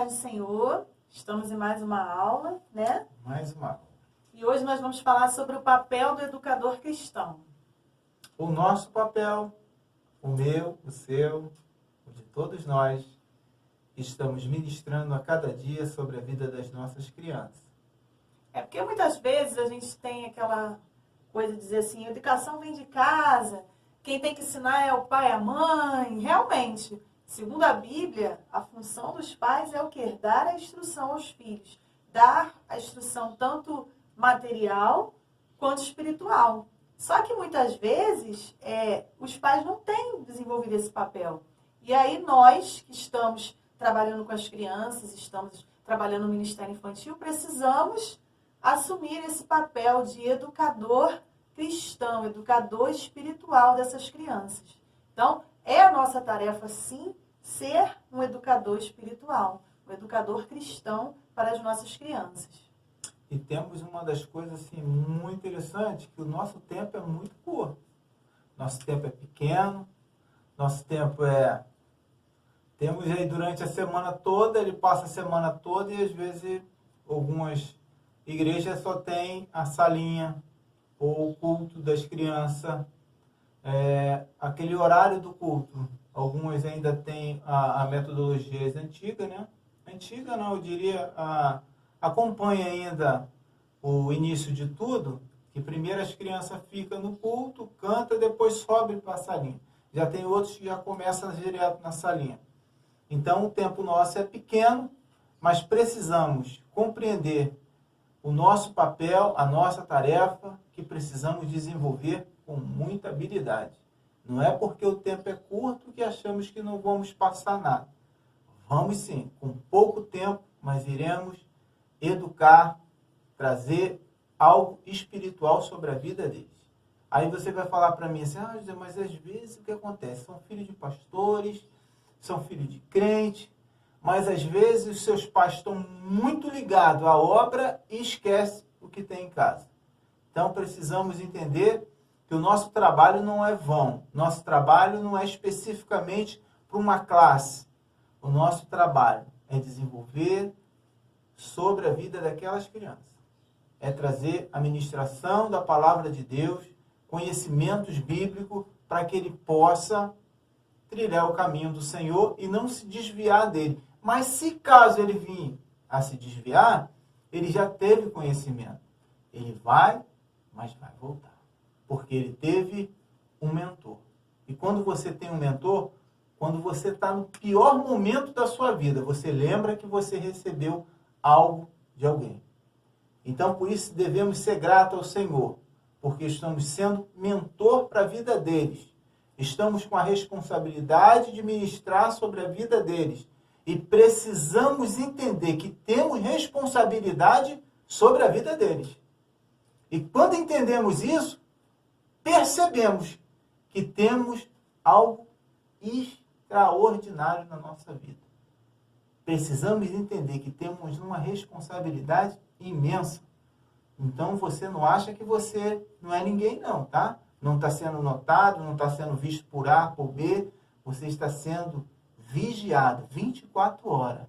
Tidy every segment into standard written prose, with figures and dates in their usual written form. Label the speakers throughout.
Speaker 1: paz do Senhor. Estamos em mais uma aula, né?
Speaker 2: Mais uma aula.
Speaker 1: E hoje nós vamos falar sobre o papel do educador cristão.
Speaker 2: O nosso papel, o meu, o seu, o de todos nós, estamos ministrando a cada dia sobre a vida das nossas crianças.
Speaker 1: É porque muitas vezes a gente tem aquela coisa de dizer assim, a educação vem de casa, quem tem que ensinar é o pai e a mãe. Realmente, segundo a Bíblia, a função dos pais é o quê? Dar a instrução aos filhos. Dar a instrução tanto material quanto espiritual. Só que muitas vezes os pais não têm desenvolvido esse papel. E aí nós que estamos trabalhando com as crianças, estamos trabalhando no Ministério Infantil, precisamos assumir esse papel de educador cristão, educador espiritual dessas crianças. Então, é a nossa tarefa, sim, ser um educador espiritual, um educador cristão para as nossas crianças.
Speaker 2: E temos uma das coisas assim, muito interessantes, que o nosso tempo é muito curto. Nosso tempo é pequeno, nosso tempo é... Temos aí durante a semana toda, ele passa a semana toda e às vezes algumas igrejas só tem a salinha ou o culto das crianças, aquele horário do culto. Algumas ainda têm a metodologia antiga, né? Antiga não, eu diria, acompanha ainda o início de tudo, que primeiro as crianças ficam no culto, canta, depois sobe para a salinha. Já tem outros que já começam direto na salinha. Então o tempo nosso é pequeno, mas precisamos compreender o nosso papel, a nossa tarefa, que precisamos desenvolver com muita habilidade. Não é porque o tempo é curto que achamos que não vamos passar nada. Vamos sim, com pouco tempo, mas iremos educar, trazer algo espiritual sobre a vida deles. Aí você vai falar para mim assim, José, mas às vezes o que acontece? São filhos de pastores, são filhos de crente, mas às vezes os seus pais estão muito ligados à obra e esquecem o que tem em casa. Então precisamos entender que o nosso trabalho não é vão. Nosso trabalho não é especificamente para uma classe. O nosso trabalho é desenvolver sobre a vida daquelas crianças. É trazer a ministração da palavra de Deus, conhecimentos bíblicos, para que ele possa trilhar o caminho do Senhor e não se desviar dele. Mas se caso ele vir a se desviar, ele já teve conhecimento. Ele vai, mas vai voltar. Porque ele teve um mentor. E quando você tem um mentor, quando você está no pior momento da sua vida, você lembra que você recebeu algo de alguém. Então, por isso, devemos ser gratos ao Senhor, porque estamos sendo mentor para a vida deles. Estamos com a responsabilidade de ministrar sobre a vida deles. E precisamos entender que temos responsabilidade sobre a vida deles. E quando entendemos isso, percebemos que temos algo extraordinário na nossa vida. Precisamos entender que temos uma responsabilidade imensa. Então você não acha que você não é ninguém não, tá? Não está sendo notado, não está sendo visto por A, por B. Você está sendo vigiado 24 horas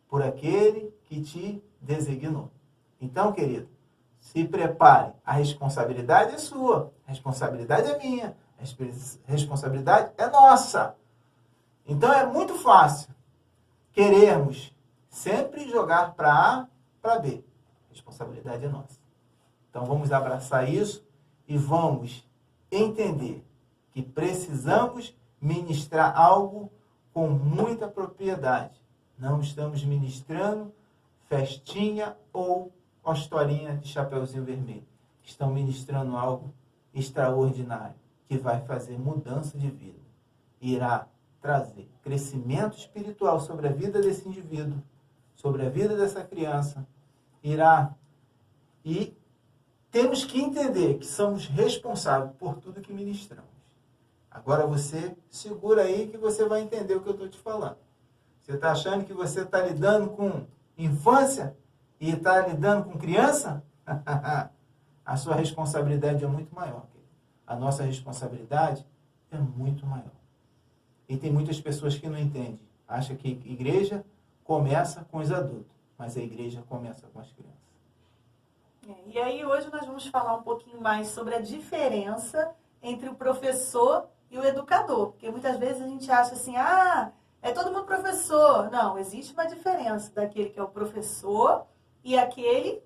Speaker 2: por aquele que te designou. Então, querido, se prepare. A responsabilidade é sua. A responsabilidade é minha. A responsabilidade é nossa. Então é muito fácil querermos sempre jogar para A, para B. A responsabilidade é nossa. Então vamos abraçar isso e vamos entender que precisamos ministrar algo com muita propriedade. Não estamos ministrando festinha ou uma historinha de chapeuzinho vermelho. Estão ministrando algo extraordinário que vai fazer mudança de vida. Irá trazer crescimento espiritual sobre a vida desse indivíduo, sobre a vida dessa criança. E temos que entender que somos responsáveis por tudo que ministramos. Agora você segura aí que você vai entender o que eu estou te falando. Você está achando que você está lidando com infância e está lidando com criança? A sua responsabilidade é muito maior. A nossa responsabilidade é muito maior. E tem muitas pessoas que não entendem. Acham que igreja, começa com os adultos, mas a igreja começa com as crianças.
Speaker 1: E aí hoje nós vamos falar um pouquinho mais sobre a diferença entre o professor e o educador. Porque muitas vezes a gente acha assim, é todo mundo professor. Não, existe uma diferença daquele que é o professor e aquele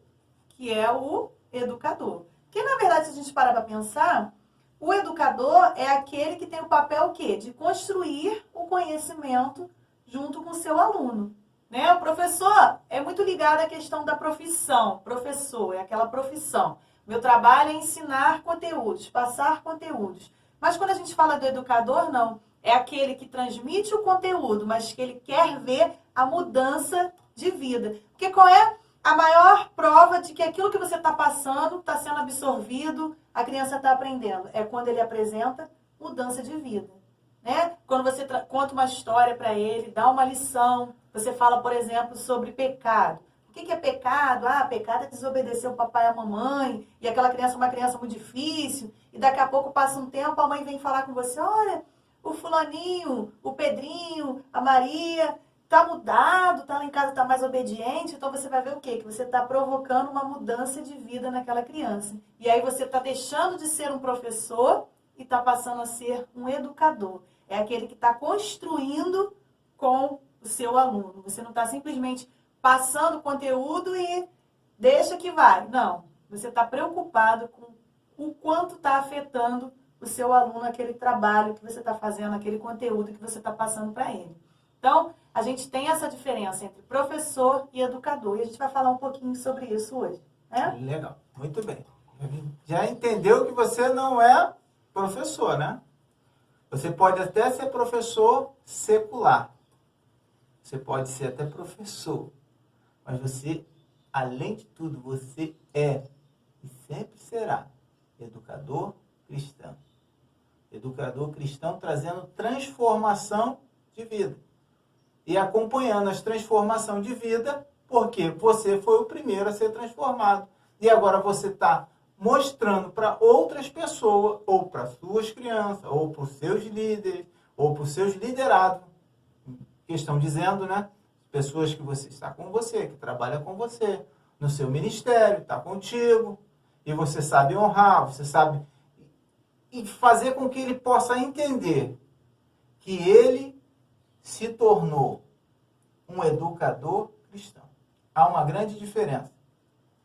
Speaker 1: que é o educador. Porque, na verdade, se a gente parar para pensar, o educador é aquele que tem o papel o quê? De construir o conhecimento junto com o seu aluno. Né? O professor é muito ligado à questão da profissão. Professor é aquela profissão. Meu trabalho é ensinar conteúdos, passar conteúdos. Mas quando a gente fala do educador, não. É aquele que transmite o conteúdo, mas que ele quer ver a mudança de vida. Porque qual é a maior prova de que aquilo que você está passando está sendo absorvido, a criança está aprendendo? É quando ele apresenta mudança de vida. Né? Quando você conta uma história para ele, dá uma lição, você fala, por exemplo, sobre pecado. O que é pecado? Pecado é desobedecer o papai e a mamãe, e aquela criança é uma criança muito difícil, e daqui a pouco passa um tempo, a mãe vem falar com você, olha, o fulaninho, o Pedrinho, a Maria, tá mudado, tá lá em casa, tá mais obediente, então você vai ver o quê? Que você tá provocando uma mudança de vida naquela criança. E aí você tá deixando de ser um professor e tá passando a ser um educador. É aquele que está construindo com o seu aluno. Você não está simplesmente passando conteúdo e deixa que vai. Não. Você está preocupado com o quanto está afetando o seu aluno, aquele trabalho que você está fazendo, aquele conteúdo que você está passando para ele. Então, a gente tem essa diferença entre professor e educador. E a gente vai falar um pouquinho sobre isso hoje. Né?
Speaker 2: Legal. Muito bem. Já entendeu que você não é professor, né? Você pode até ser professor secular. Você pode ser até professor. Mas você, além de tudo, você é e sempre será educador cristão. Educador cristão trazendo transformação de vida. E acompanhando as transformações de vida, porque você foi o primeiro a ser transformado. E agora você está mostrando para outras pessoas, ou para suas crianças, ou para os seus líderes, ou para os seus liderados, que estão dizendo, né? Pessoas que você está com você, que trabalham com você, no seu ministério, está contigo, e você sabe honrar, você sabe e fazer com que ele possa entender que ele se tornou um educador cristão. Há uma grande diferença.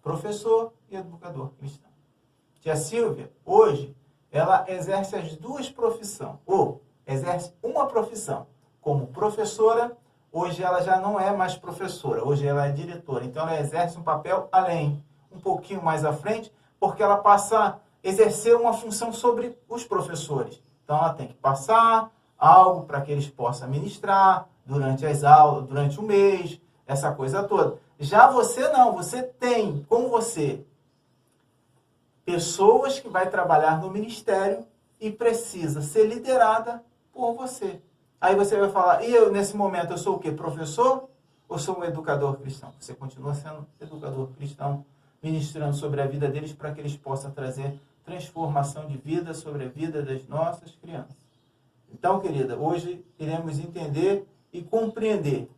Speaker 2: Professor e educador cristão. Tia Silvia, hoje, ela exerce as duas profissões, ou exerce uma profissão. Como professora, hoje ela já não é mais professora, hoje ela é diretora. Então ela exerce um papel além, um pouquinho mais à frente, porque ela passa a exercer uma função sobre os professores. Então ela tem que passar algo para que eles possam ministrar durante as aulas, durante o mês, essa coisa toda. Já você não, você tem com você pessoas que vai trabalhar no ministério e precisa ser liderada por você. Aí você vai falar, e eu nesse momento eu sou o quê? Professor ou sou um educador cristão? Você continua sendo educador cristão, ministrando sobre a vida deles para que eles possam trazer transformação de vida sobre a vida das nossas crianças. Então, querida, hoje iremos entender e compreender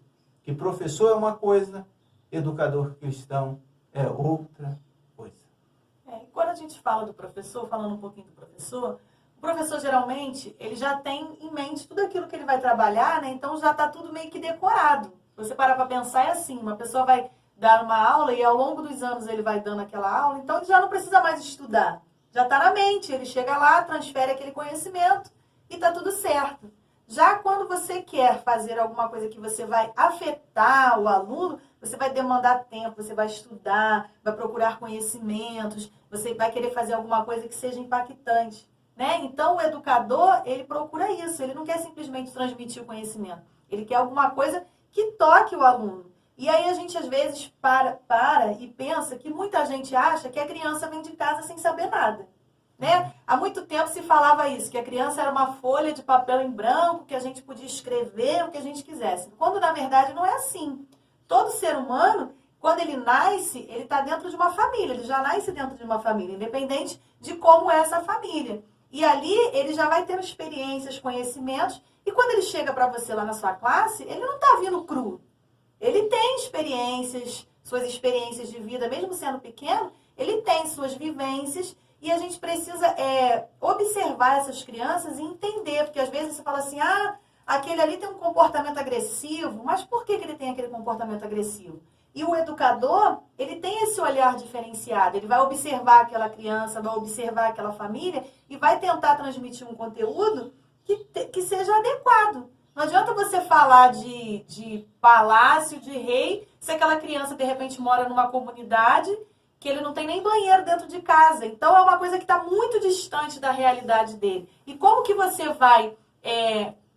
Speaker 2: que professor é uma coisa, educador cristão é outra coisa.
Speaker 1: E quando a gente fala do professor, falando um pouquinho do professor, o professor geralmente, ele já tem em mente tudo aquilo que ele vai trabalhar, né? Então já está tudo meio que decorado. Se você parar para pensar, é assim, uma pessoa vai dar uma aula e ao longo dos anos ele vai dando aquela aula, então ele já não precisa mais estudar. Já está na mente, ele chega lá, transfere aquele conhecimento e está tudo certo. Já quando você quer fazer alguma coisa que você vai afetar o aluno, você vai demandar tempo, você vai estudar, vai procurar conhecimentos, você vai querer fazer alguma coisa que seja impactante. Né? Então, o educador, ele procura isso, ele não quer simplesmente transmitir o conhecimento, ele quer alguma coisa que toque o aluno. E aí a gente, às vezes, para e pensa que muita gente acha que a criança vem de casa sem saber nada. Né? Há muito tempo se falava isso, que a criança era uma folha de papel em branco, que a gente podia escrever o que a gente quisesse. Quando, na verdade, não é assim. Todo ser humano, quando ele nasce, ele está dentro de uma família, ele já nasce dentro de uma família, independente de como é essa família. E ali ele já vai tendo experiências, conhecimentos, e quando ele chega para você lá na sua classe, ele não está vindo cru. Ele tem experiências, suas experiências de vida, mesmo sendo pequeno, ele tem suas vivências e a gente precisa observar essas crianças e entender, porque às vezes você fala assim, aquele ali tem um comportamento agressivo, mas por que ele tem aquele comportamento agressivo? E o educador, ele tem esse olhar diferenciado, ele vai observar aquela criança, vai observar aquela família e vai tentar transmitir um conteúdo que seja adequado. Não adianta você falar de palácio, de rei, se aquela criança, de repente, mora numa comunidade que ele não tem nem banheiro dentro de casa. Então, é uma coisa que está muito distante da realidade dele. E como que você vai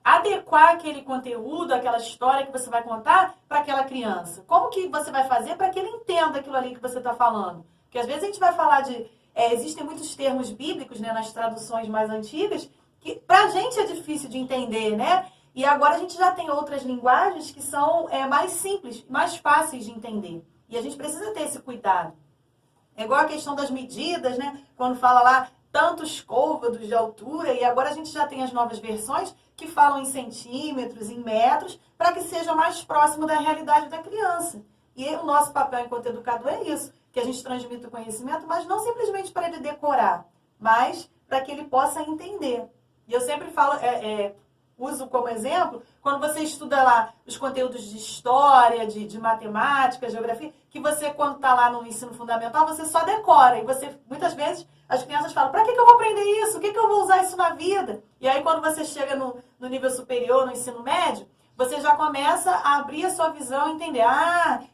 Speaker 1: adequar aquele conteúdo, aquela história que você vai contar para aquela criança? Como que você vai fazer para que ele entenda aquilo ali que você está falando? Porque, às vezes, a gente vai falar existem muitos termos bíblicos, né, nas traduções mais antigas, que para a gente é difícil de entender, né? E agora a gente já tem outras linguagens que são mais simples, mais fáceis de entender. E a gente precisa ter esse cuidado. É igual a questão das medidas, né? Quando fala lá tantos côvados de altura, e agora a gente já tem as novas versões que falam em centímetros, em metros, para que seja mais próximo da realidade da criança. E o nosso papel enquanto educador é isso, que a gente transmita o conhecimento, mas não simplesmente para ele decorar, mas para que ele possa entender. E eu sempre falo, uso como exemplo, quando você estuda lá os conteúdos de história, de matemática, geografia, que você, quando está lá no ensino fundamental, você só decora. E você, muitas vezes, as crianças falam, para que eu vou aprender isso? O que eu vou usar isso na vida? E aí, quando você chega no nível superior, no ensino médio, você já começa a abrir a sua visão e entender,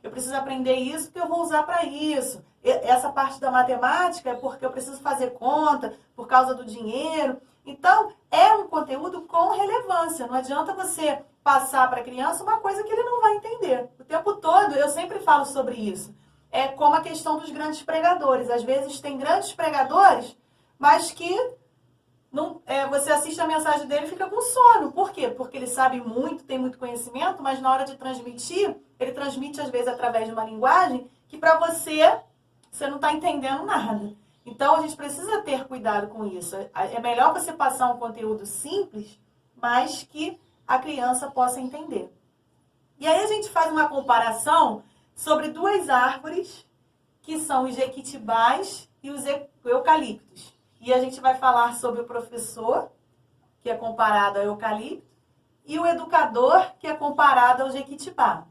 Speaker 1: eu preciso aprender isso porque eu vou usar para isso. Essa parte da matemática é porque eu preciso fazer conta, por causa do dinheiro. Então, é um conteúdo com relevância. Não adianta você passar para a criança uma coisa que ele não vai entender. O tempo todo, eu sempre falo sobre isso. É como a questão dos grandes pregadores. Às vezes, tem grandes pregadores, mas que você assiste a mensagem dele e fica com sono. Por quê? Porque ele sabe muito, tem muito conhecimento, mas na hora de transmitir, ele transmite, às vezes, através de uma linguagem que para você não está entendendo nada. Então, a gente precisa ter cuidado com isso. É melhor você passar um conteúdo simples, mas que a criança possa entender. E aí a gente faz uma comparação sobre duas árvores, que são os jequitibás e os eucaliptos. E a gente vai falar sobre o professor, que é comparado ao eucalipto, e o educador, que é comparado ao jequitibá.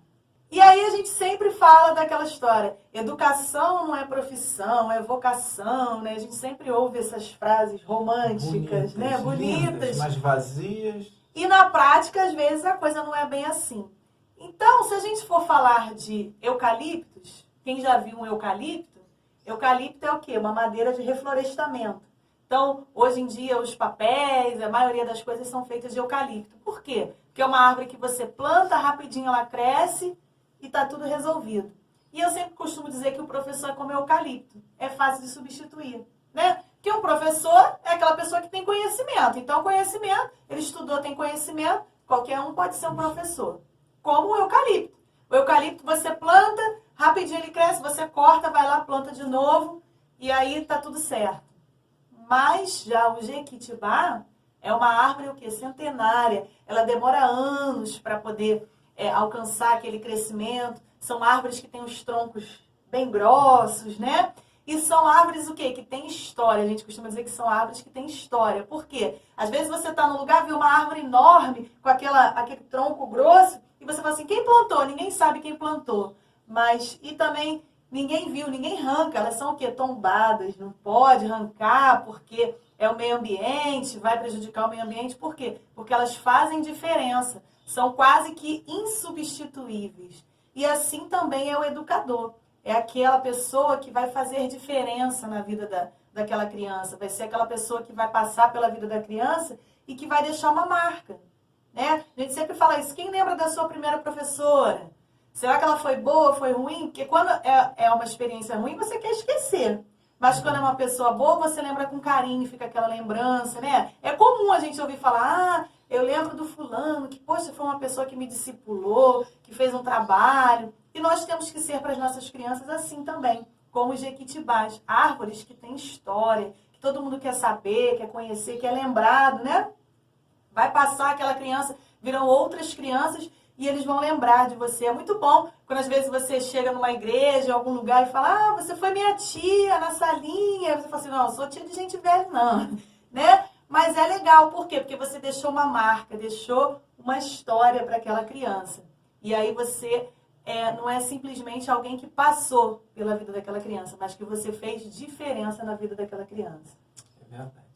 Speaker 1: E aí a gente sempre fala daquela história, educação não é profissão, é vocação, né? A gente sempre ouve essas frases românticas, né? Bonitas.
Speaker 2: Lindas, mas vazias.
Speaker 1: E na prática, às vezes, a coisa não é bem assim. Então, se a gente for falar de eucaliptos, quem já viu um eucalipto? Eucalipto é o quê? Uma madeira de reflorestamento. Então, hoje em dia, os papéis, a maioria das coisas são feitas de eucalipto. Por quê? Porque é uma árvore que você planta, rapidinho ela cresce e está tudo resolvido. E eu sempre costumo dizer que o professor é como eucalipto. É fácil de substituir, né? Porque um professor é aquela pessoa que tem conhecimento. Então, conhecimento, ele estudou, tem conhecimento, qualquer um pode ser um professor. Como o eucalipto. O eucalipto você planta, rapidinho ele cresce, você corta, vai lá, planta de novo, e aí está tudo certo. Mas já o jequitibá é uma árvore o quê? Centenária. Ela demora anos para poder alcançar aquele crescimento. São árvores que têm os troncos bem grossos, né? E são árvores o quê? Que têm história. A gente costuma dizer que são árvores que têm história. Por quê? Às vezes você está num lugar, vê uma árvore enorme, com aquele tronco grosso, e você fala assim, quem plantou? Ninguém sabe quem plantou. E também ninguém viu, ninguém arranca. Elas são o quê? Tombadas. Não pode arrancar porque é o meio ambiente, vai prejudicar o meio ambiente. Por quê? Porque elas fazem diferença. São quase que insubstituíveis. E assim também é o educador. É aquela pessoa que vai fazer diferença na vida daquela criança. Vai ser aquela pessoa que vai passar pela vida da criança e que vai deixar uma marca. Né? A gente sempre fala isso. Quem lembra da sua primeira professora? Será que ela foi boa, foi ruim? Porque quando é uma experiência ruim, você quer esquecer. Mas quando é uma pessoa boa, você lembra com carinho, fica aquela lembrança, né? É comum a gente ouvir falar, eu lembro do fulano, que, poxa, foi uma pessoa que me discipulou, que fez um trabalho. E nós temos que ser para as nossas crianças assim também, como os jequitibás, árvores que têm história, que todo mundo quer saber, quer conhecer, quer lembrado, né? Vai passar aquela criança, virão outras crianças e eles vão lembrar de você. É muito bom quando às vezes você chega numa igreja, em algum lugar e fala, você foi minha tia na salinha. Você fala assim, não, eu sou tia de gente velha, não. Né? Mas é legal, por quê? Porque você deixou uma marca, deixou uma história para aquela criança. E aí você não é simplesmente alguém que passou pela vida daquela criança, mas que você fez diferença na vida daquela criança.
Speaker 2: É verdade.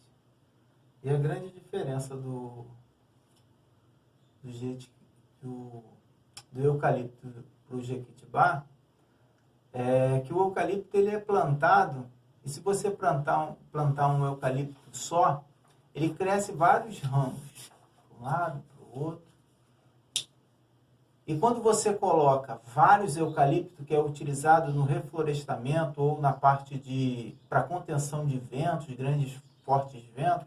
Speaker 2: E a grande diferença do eucalipto para o jequitibá é que o eucalipto ele é plantado, e se você plantar um eucalipto só, ele cresce vários ramos, para um lado, para o outro. E quando você coloca vários eucaliptos, que é utilizado no reflorestamento ou na parte para contenção de ventos, de grandes, fortes ventos,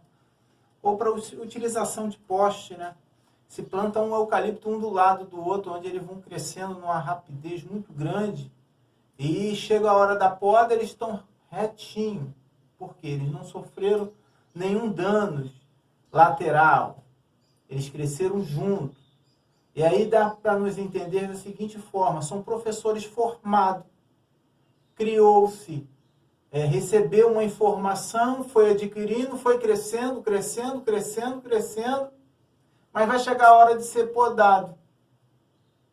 Speaker 2: ou para utilização de poste, né? Se planta um eucalipto um do lado do outro, onde eles vão crescendo numa rapidez muito grande, e chega a hora da poda, eles estão retinhos, porque eles não sofreram nenhum dano lateral, eles cresceram juntos. E aí dá para nos entender da seguinte forma, são professores formados, criou-se, recebeu uma informação, foi adquirindo, foi crescendo, crescendo, crescendo, crescendo, mas vai chegar a hora de ser podado.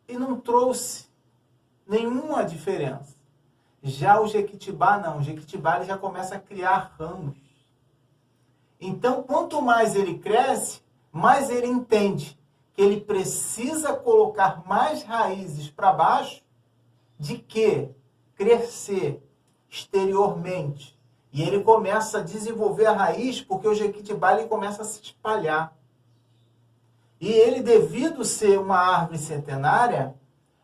Speaker 2: E não trouxe nenhuma diferença. Já o jequitibá não, o jequitibá ele já começa a criar ramos. Então, quanto mais ele cresce, mais ele entende que ele precisa colocar mais raízes para baixo de que crescer exteriormente. E ele começa a desenvolver a raiz porque o jequitibá ele começa a se espalhar. E ele, devido ser uma árvore centenária,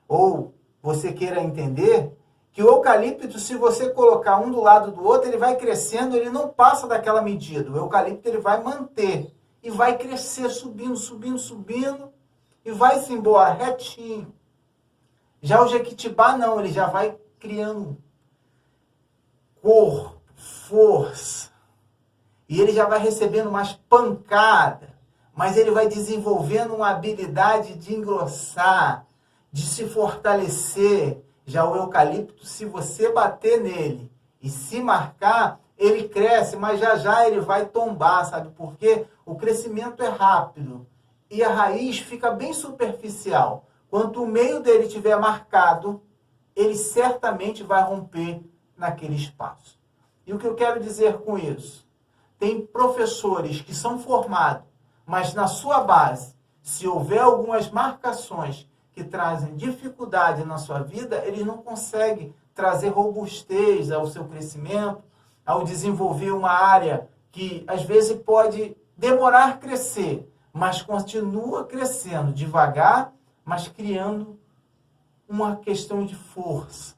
Speaker 2: ou você queira entender, que o eucalipto, se você colocar um do lado do outro, ele vai crescendo, ele não passa daquela medida. O eucalipto ele vai manter e vai crescer, subindo, subindo, subindo, e vai-se embora retinho. Já o jequitibá não, ele já vai criando corpo, força, e ele já vai recebendo mais pancada, mas ele vai desenvolvendo uma habilidade de engrossar, de se fortalecer. Já o eucalipto, se você bater nele e se marcar, ele cresce, mas já ele vai tombar, sabe por quê? O crescimento é rápido e a raiz fica bem superficial. Quanto o meio dele estiver marcado, ele certamente vai romper naquele espaço. E o que eu quero dizer com isso? Tem professores que são formados, mas na sua base, se houver algumas marcações que trazem dificuldade na sua vida, eles não conseguem trazer robustez ao seu crescimento, ao desenvolver uma área que às vezes pode demorar a crescer, mas continua crescendo devagar, mas criando uma questão de força.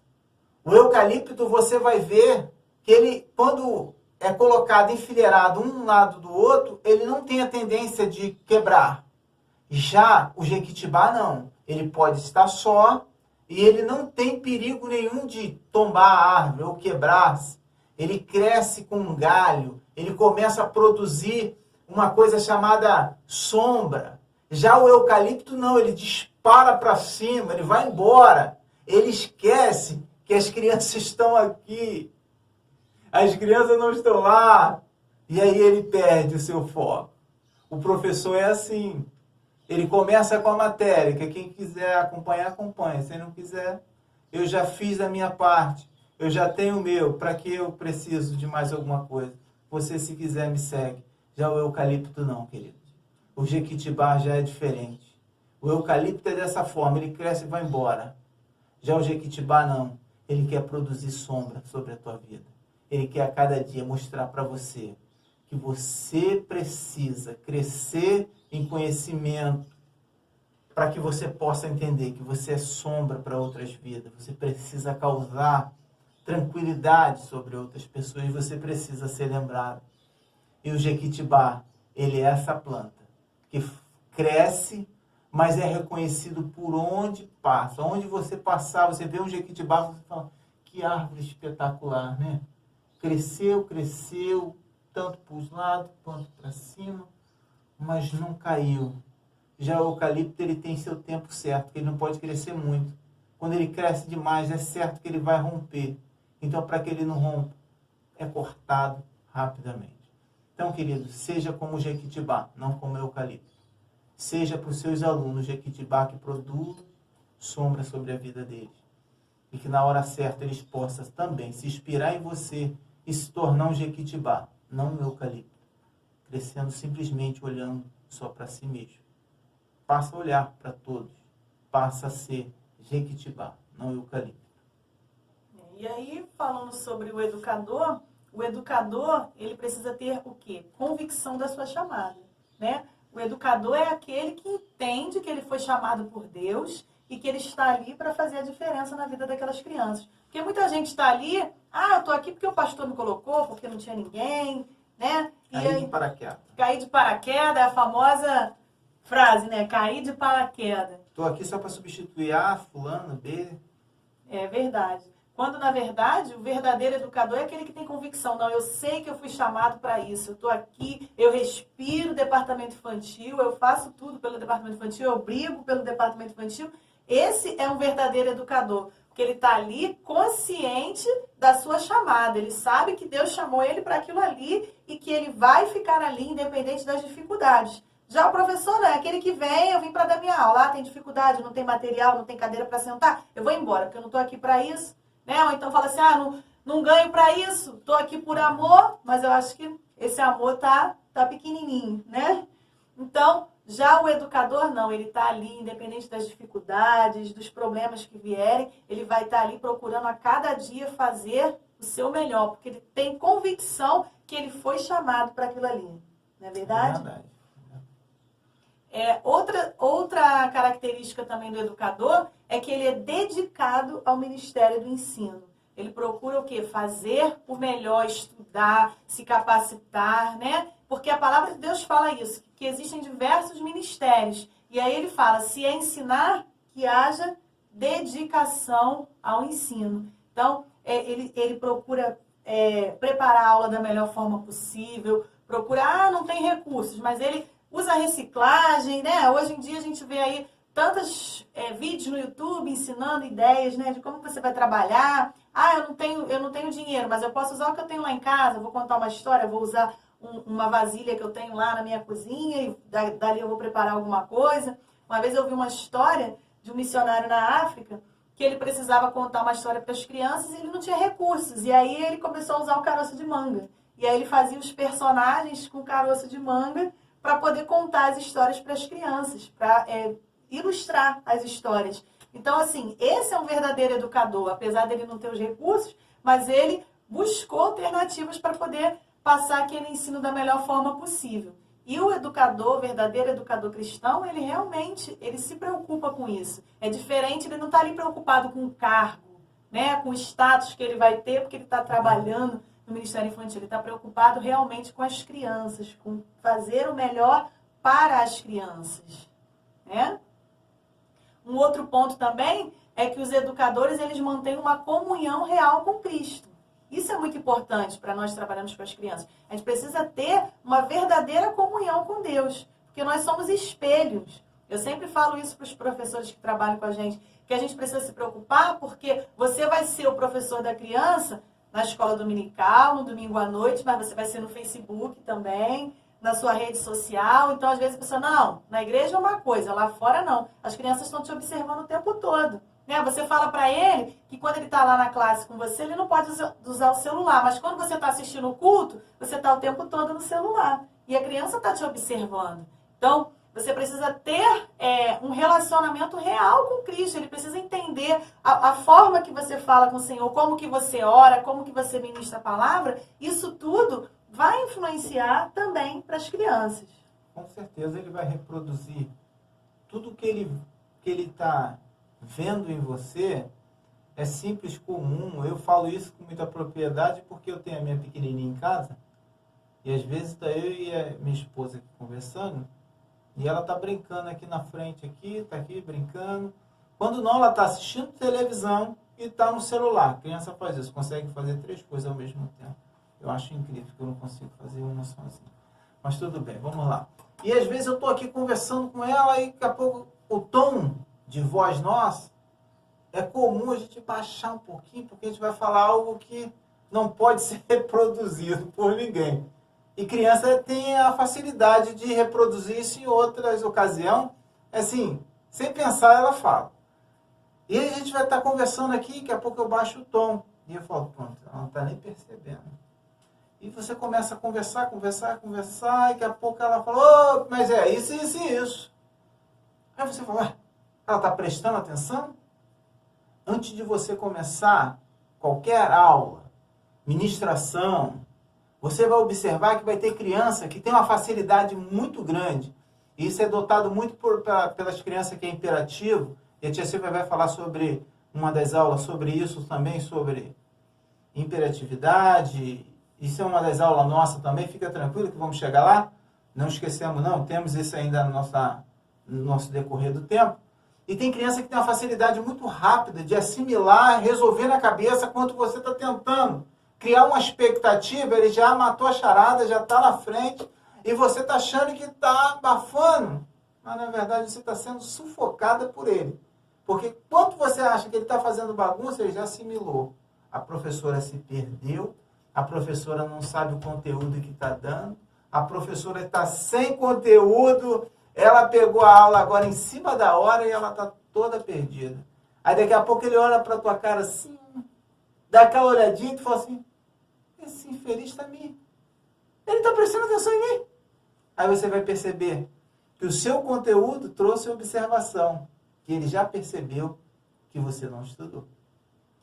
Speaker 2: O eucalipto, você vai ver que ele, quando é colocado enfileirado um lado do outro, ele não tem a tendência de quebrar. Já o jequitibá não. Ele pode estar só e ele não tem perigo nenhum de tombar a árvore ou quebrar-se. Ele cresce com um galho, ele começa a produzir uma coisa chamada sombra. Já o eucalipto não, ele dispara para cima, ele vai embora. Ele esquece que as crianças estão aqui. As crianças não estão lá. E aí ele perde o seu foco. O professor é assim. Ele começa com a matéria, que quem quiser acompanhar, acompanha. Se não quiser, eu já fiz a minha parte. Eu já tenho o meu. Para que eu preciso de mais alguma coisa? Você, se quiser, me segue. Já o eucalipto não, querido. O jequitibá já é diferente. O eucalipto é dessa forma. Ele cresce e vai embora. Já o jequitibá não. Ele quer produzir sombra sobre a tua vida. Ele quer a cada dia mostrar para você que você precisa crescer em conhecimento para que você possa entender que você é sombra para outras vidas. Você precisa causar tranquilidade sobre outras pessoas e você precisa ser lembrado. E o jequitibá, ele é essa planta que cresce, mas é reconhecido por onde passa. Onde você passar, você vê um jequitibá, você fala, que árvore espetacular, né? Cresceu, cresceu, tanto para os lados quanto para cima, mas não caiu. Já o eucalipto, ele tem seu tempo certo, que ele não pode crescer muito. Quando ele cresce demais, é certo que ele vai romper. Então, para que ele não rompa, é cortado rapidamente. Então, queridos, seja como o Jequitibá, não como o eucalipto. Seja para os seus alunos Jequitibá que produz sombra sobre a vida deles. E que na hora certa eles possam também se inspirar em você e se tornar um Jequitibá, não um eucalipto. Crescendo simplesmente olhando só para si mesmo. Passa a olhar para todos. Passa a ser Jequitibá, não eucalipto.
Speaker 1: E aí, falando sobre o educador, ele precisa ter o quê? Convicção da sua chamada, né? O educador é aquele que entende que ele foi chamado por Deus e que ele está ali para fazer a diferença na vida daquelas crianças. Porque muita gente está ali, eu estou aqui porque o pastor me colocou, porque não tinha ninguém, né?
Speaker 2: Cair de paraquedas.
Speaker 1: Cair de paraquedas é a famosa frase, né? Cair de paraquedas.
Speaker 2: Estou aqui só para substituir A, fulano, B.
Speaker 1: É verdade. Quando, na verdade, o verdadeiro educador é aquele que tem convicção. Não, eu sei que eu fui chamado para isso. Eu estou aqui, eu respiro o departamento infantil, eu faço tudo pelo departamento infantil, eu brigo pelo departamento infantil. Esse é um verdadeiro educador. Porque ele está ali consciente da sua chamada. Ele sabe que Deus chamou ele para aquilo ali e que ele vai ficar ali independente das dificuldades. Já o professor não é aquele que vem, eu vim para dar minha aula, tem dificuldade, não tem material, não tem cadeira para sentar, eu vou embora, porque eu não estou aqui para isso. Né? Ou então fala assim, não ganho para isso, estou aqui por amor, mas eu acho que esse amor tá pequenininho, né? Então, já o educador não, ele está ali, independente das dificuldades, dos problemas que vierem, ele vai estar ali procurando a cada dia fazer o seu melhor, porque ele tem convicção que ele foi chamado para aquilo ali. Não é verdade?
Speaker 2: É verdade.
Speaker 1: Outra característica também do educador é que ele é dedicado ao ministério do ensino. Ele procura o quê? Fazer o melhor, estudar, se capacitar, né? Porque a palavra de Deus fala isso, que existem diversos ministérios. E aí ele fala, se é ensinar, que haja dedicação ao ensino. Então, ele procura preparar a aula da melhor forma possível, procura, não tem recursos, mas ele usa reciclagem, né? Hoje em dia a gente vê aí tantos vídeos no YouTube ensinando ideias, né? De como você vai trabalhar. Eu não tenho dinheiro, mas eu posso usar o que eu tenho lá em casa, vou contar uma história, vou usar uma vasilha que eu tenho lá na minha cozinha e dali eu vou preparar alguma coisa. Uma vez eu vi uma história de um missionário na África que ele precisava contar uma história para as crianças e ele não tinha recursos. E aí ele começou a usar o caroço de manga. E aí ele fazia os personagens com caroço de manga para poder contar as histórias para as crianças, para ilustrar as histórias. Então, assim, esse é um verdadeiro educador, apesar dele não ter os recursos, mas ele buscou alternativas para poder passar aquele ensino da melhor forma possível. E o educador, o verdadeiro educador cristão, ele realmente se preocupa com isso. É diferente, ele não está ali preocupado com o cargo, né, com o status que ele vai ter, porque ele está trabalhando no Ministério Infantil. Ele está preocupado realmente com as crianças, com fazer o melhor para as crianças, né? Um outro ponto também é que os educadores, eles mantêm uma comunhão real com Cristo. Isso é muito importante para nós trabalharmos com as crianças. A gente precisa ter uma verdadeira comunhão com Deus, porque nós somos espelhos. Eu sempre falo isso para os professores que trabalham com a gente, que a gente precisa se preocupar, porque você vai ser o professor da criança na escola dominical, no domingo à noite, mas você vai ser no Facebook também, na sua rede social. Então, às vezes, a pessoa, não, na igreja é uma coisa, lá fora não. As crianças estão te observando o tempo todo. Né? Você fala para ele que quando ele está lá na classe com você, ele não pode usar o celular. Mas quando você está assistindo o culto, você está o tempo todo no celular. E a criança está te observando. Então, você precisa ter um relacionamento real com Cristo. Ele precisa entender a forma que você fala com o Senhor, como que você ora, como que você ministra a palavra. Isso tudo vai influenciar também para as crianças.
Speaker 2: Com certeza ele vai reproduzir tudo que ele está vendo em você. É simples, comum. Eu falo isso com muita propriedade porque eu tenho a minha pequenininha em casa. E às vezes está eu e a minha esposa aqui conversando. E ela está brincando aqui na frente, está aqui brincando. Quando não, ela está assistindo televisão e está no celular. A criança faz isso, consegue fazer 3 coisas ao mesmo tempo. Eu acho incrível que eu não consigo fazer uma sozinha. Mas tudo bem, vamos lá. E às vezes eu estou aqui conversando com ela e daqui a pouco o tom de voz nossa é comum a gente baixar um pouquinho, porque a gente vai falar algo que não pode ser reproduzido por ninguém. E criança tem a facilidade de reproduzir isso em outras ocasiões. Assim, sem pensar, ela fala. E aí a gente vai estar conversando aqui, daqui a pouco eu baixo o tom. E eu falo, pronto, ela não está nem percebendo. E você começa a conversar, e daqui a pouco ela fala, mas é isso, isso e isso. Aí você fala, ela está prestando atenção? Antes de você começar qualquer aula, ministração, você vai observar que vai ter criança que tem uma facilidade muito grande. E isso é dotado muito pelas crianças que é imperativo. E a tia Silvia vai falar sobre uma das aulas, sobre isso também, sobre imperatividade. Isso é uma das aulas nossas também. Fica tranquilo que vamos chegar lá. Não esquecemos não, temos isso ainda no nosso decorrer do tempo. E tem criança que tem uma facilidade muito rápida de assimilar, resolver na cabeça quanto você está tentando criar uma expectativa, ele já matou a charada, já está na frente, e você está achando que está abafando, mas na verdade você está sendo sufocada por ele. Porque quando você acha que ele está fazendo bagunça, ele já assimilou. A professora se perdeu, a professora não sabe o conteúdo que está dando, a professora está sem conteúdo, ela pegou a aula agora em cima da hora e ela está toda perdida. Aí daqui a pouco ele olha para a tua cara assim, dá aquela olhadinha e tu fala assim, esse infeliz está me... Ele está prestando atenção em mim. Aí você vai perceber que o seu conteúdo trouxe observação, que ele já percebeu que você não estudou.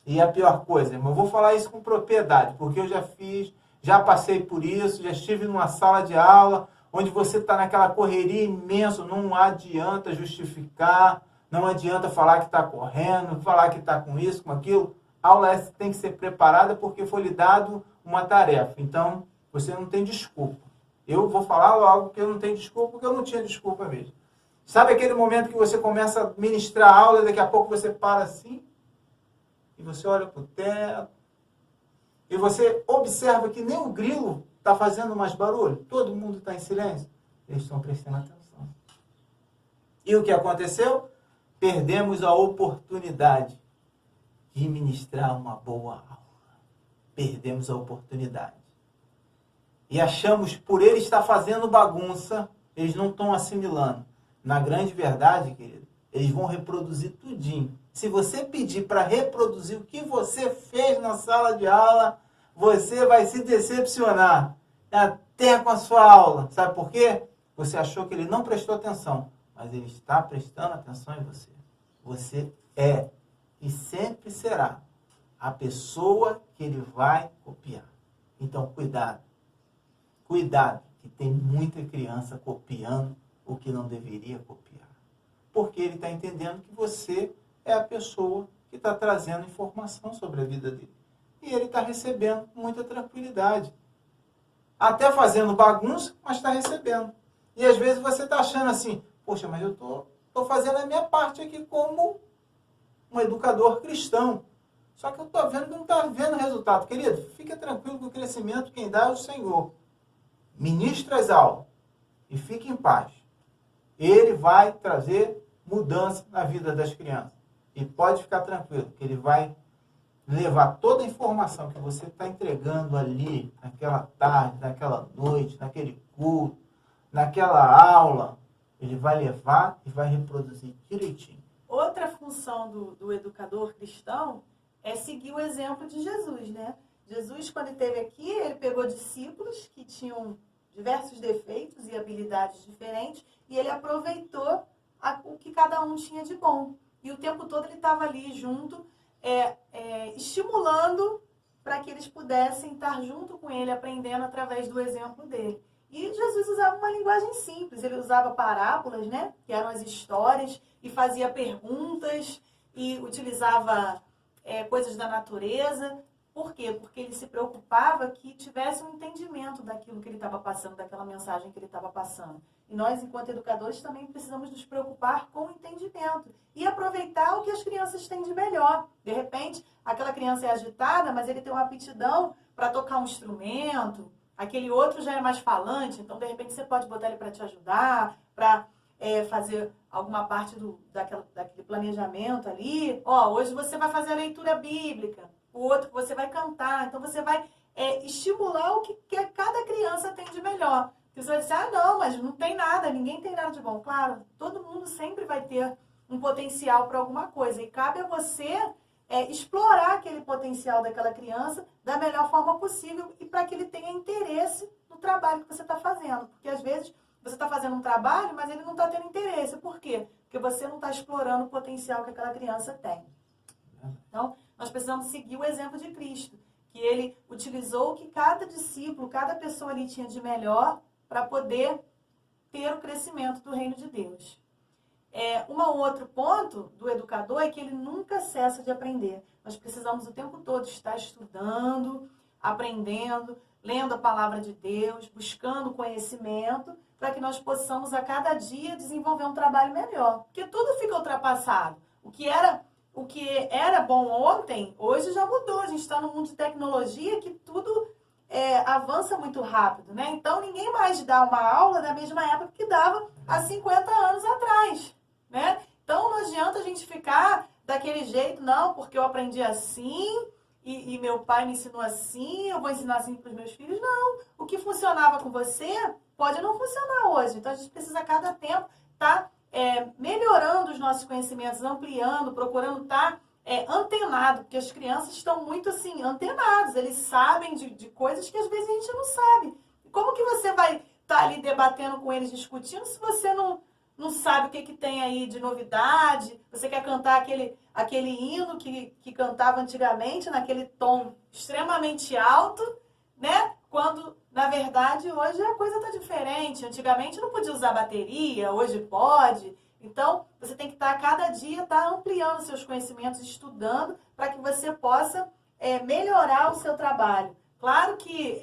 Speaker 2: E a pior coisa, irmão, eu vou falar isso com propriedade, porque eu já fiz, já passei por isso, já estive numa sala de aula, onde você está naquela correria imensa, não adianta justificar, não adianta falar que está correndo, falar que está com isso, com aquilo. A aula tem que ser preparada porque foi lhe dado uma tarefa. Então, você não tem desculpa. Eu vou falar logo que eu não tenho desculpa, porque eu não tinha desculpa mesmo. Sabe aquele momento que você começa a ministrar a aula e daqui a pouco você para assim? E você olha para o teto. E você observa que nem o grilo está fazendo mais barulho. Todo mundo está em silêncio. Eles estão prestando atenção. E o que aconteceu? Perdemos a oportunidade de ministrar uma boa aula. Perdemos a oportunidade. E achamos, por ele estar fazendo bagunça, eles não estão assimilando. Na grande verdade, querido, eles vão reproduzir tudinho. Se você pedir para reproduzir o que você fez na sala de aula, você vai se decepcionar. Até com a sua aula. Sabe por quê? Você achou que ele não prestou atenção, mas ele está prestando atenção em você. Você é e sempre será a pessoa que ele vai copiar. Então, cuidado. Cuidado, que tem muita criança copiando o que não deveria copiar. Porque ele está entendendo que você é a pessoa que está trazendo informação sobre a vida dele. E ele está recebendo com muita tranquilidade. Até fazendo bagunça, mas está recebendo. E às vezes você está achando assim, poxa, mas eu estou fazendo a minha parte aqui como um educador cristão. Só que eu estou vendo que não está vendo resultado. Querido, fica tranquilo que o crescimento quem dá é o Senhor. Ministra as aulas e fique em paz. Ele vai trazer mudança na vida das crianças. E pode ficar tranquilo, que ele vai levar toda a informação que você está entregando ali, naquela tarde, naquela noite, naquele culto, naquela aula, ele vai levar e vai reproduzir direitinho.
Speaker 1: Outra função do educador cristão é seguir o exemplo de Jesus, né? Jesus, quando ele esteve aqui, ele pegou discípulos que tinham diversos defeitos e habilidades diferentes e ele aproveitou o que cada um tinha de bom. E o tempo todo ele estava ali junto, estimulando para que eles pudessem estar junto com ele, aprendendo através do exemplo dele. E Jesus usava uma linguagem simples, ele usava parábolas, né, que eram as histórias, e fazia perguntas, e utilizava coisas da natureza. Por quê? Porque ele se preocupava que tivesse um entendimento daquilo que ele estava passando, daquela mensagem que ele estava passando. E nós, enquanto educadores, também precisamos nos preocupar com o entendimento e aproveitar o que as crianças têm de melhor. De repente, aquela criança é agitada, mas ele tem uma aptidão para tocar um instrumento, aquele outro já é mais falante, então de repente você pode botar ele para te ajudar, para fazer alguma parte daquele planejamento ali. Ó, hoje você vai fazer a leitura bíblica, o outro você vai cantar, então você vai estimular o que cada criança tem de melhor. Porque você vai dizer, ah, não, mas não tem nada, ninguém tem nada de bom. Claro, todo mundo sempre vai ter um potencial para alguma coisa, e cabe a você explorar aquele potencial daquela criança da melhor forma possível e para que ele tenha interesse no trabalho que você está fazendo. Porque às vezes você está fazendo um trabalho, mas ele não está tendo interesse. Por quê? Porque você não está explorando o potencial que aquela criança tem. Então, nós precisamos seguir o exemplo de Cristo, que ele utilizou o que cada discípulo, cada pessoa ali tinha de melhor para poder ter o crescimento do reino de Deus. Um outro ponto do educador é que ele nunca cessa de aprender. Nós precisamos o tempo todo estar estudando, aprendendo, lendo a palavra de Deus, buscando conhecimento, para que nós possamos a cada dia desenvolver um trabalho melhor. Porque tudo fica ultrapassado. O que era bom ontem, hoje já mudou. A gente está num mundo de tecnologia que tudo avança muito rápido, né? Então, ninguém mais dá uma aula da mesma época que dava há 50 anos atrás, né? Então, não adianta a gente ficar daquele jeito, não, porque eu aprendi assim e meu pai me ensinou assim, eu vou ensinar assim para os meus filhos. Não, o que funcionava com você pode não funcionar hoje. Então, a gente precisa, a cada tempo, estar melhorando os nossos conhecimentos, ampliando, procurando estar antenado, porque as crianças estão muito assim, antenados, eles sabem de coisas que às vezes a gente não sabe. Como que você vai estar ali debatendo com eles, discutindo, se você não sabe o que tem aí de novidade? Você quer cantar aquele hino que cantava antigamente, naquele tom extremamente alto, né? Quando, na verdade, hoje a coisa está diferente. Antigamente não podia usar bateria, hoje pode. Então, você tem que estar a cada dia ampliando seus conhecimentos, estudando, para que você possa melhorar o seu trabalho. Claro que,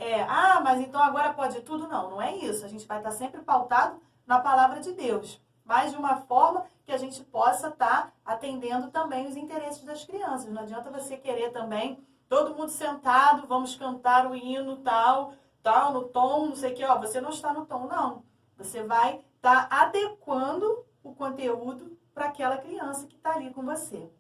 Speaker 1: mas então agora pode tudo? Não, não é isso. A gente vai estar sempre pautado na palavra de Deus, mas de uma forma que a gente possa estar atendendo também os interesses das crianças. Não adianta você querer também, todo mundo sentado, vamos cantar o hino tal, no tom, não sei o que, você não está no tom, não. Você vai estar adequando o conteúdo para aquela criança que está ali com você.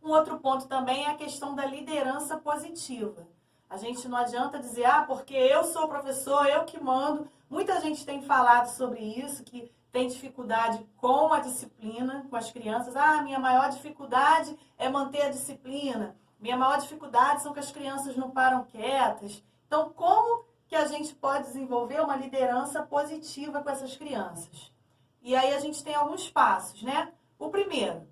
Speaker 1: Um outro ponto também é a questão da liderança positiva. A gente não adianta dizer, porque eu sou professor, eu que mando. Muita gente tem falado sobre isso, que tem dificuldade com a disciplina, com as crianças. Minha maior dificuldade é manter a disciplina. Minha maior dificuldade são que as crianças não param quietas. Então, como que a gente pode desenvolver uma liderança positiva com essas crianças? E aí a gente tem alguns passos, né? O primeiro,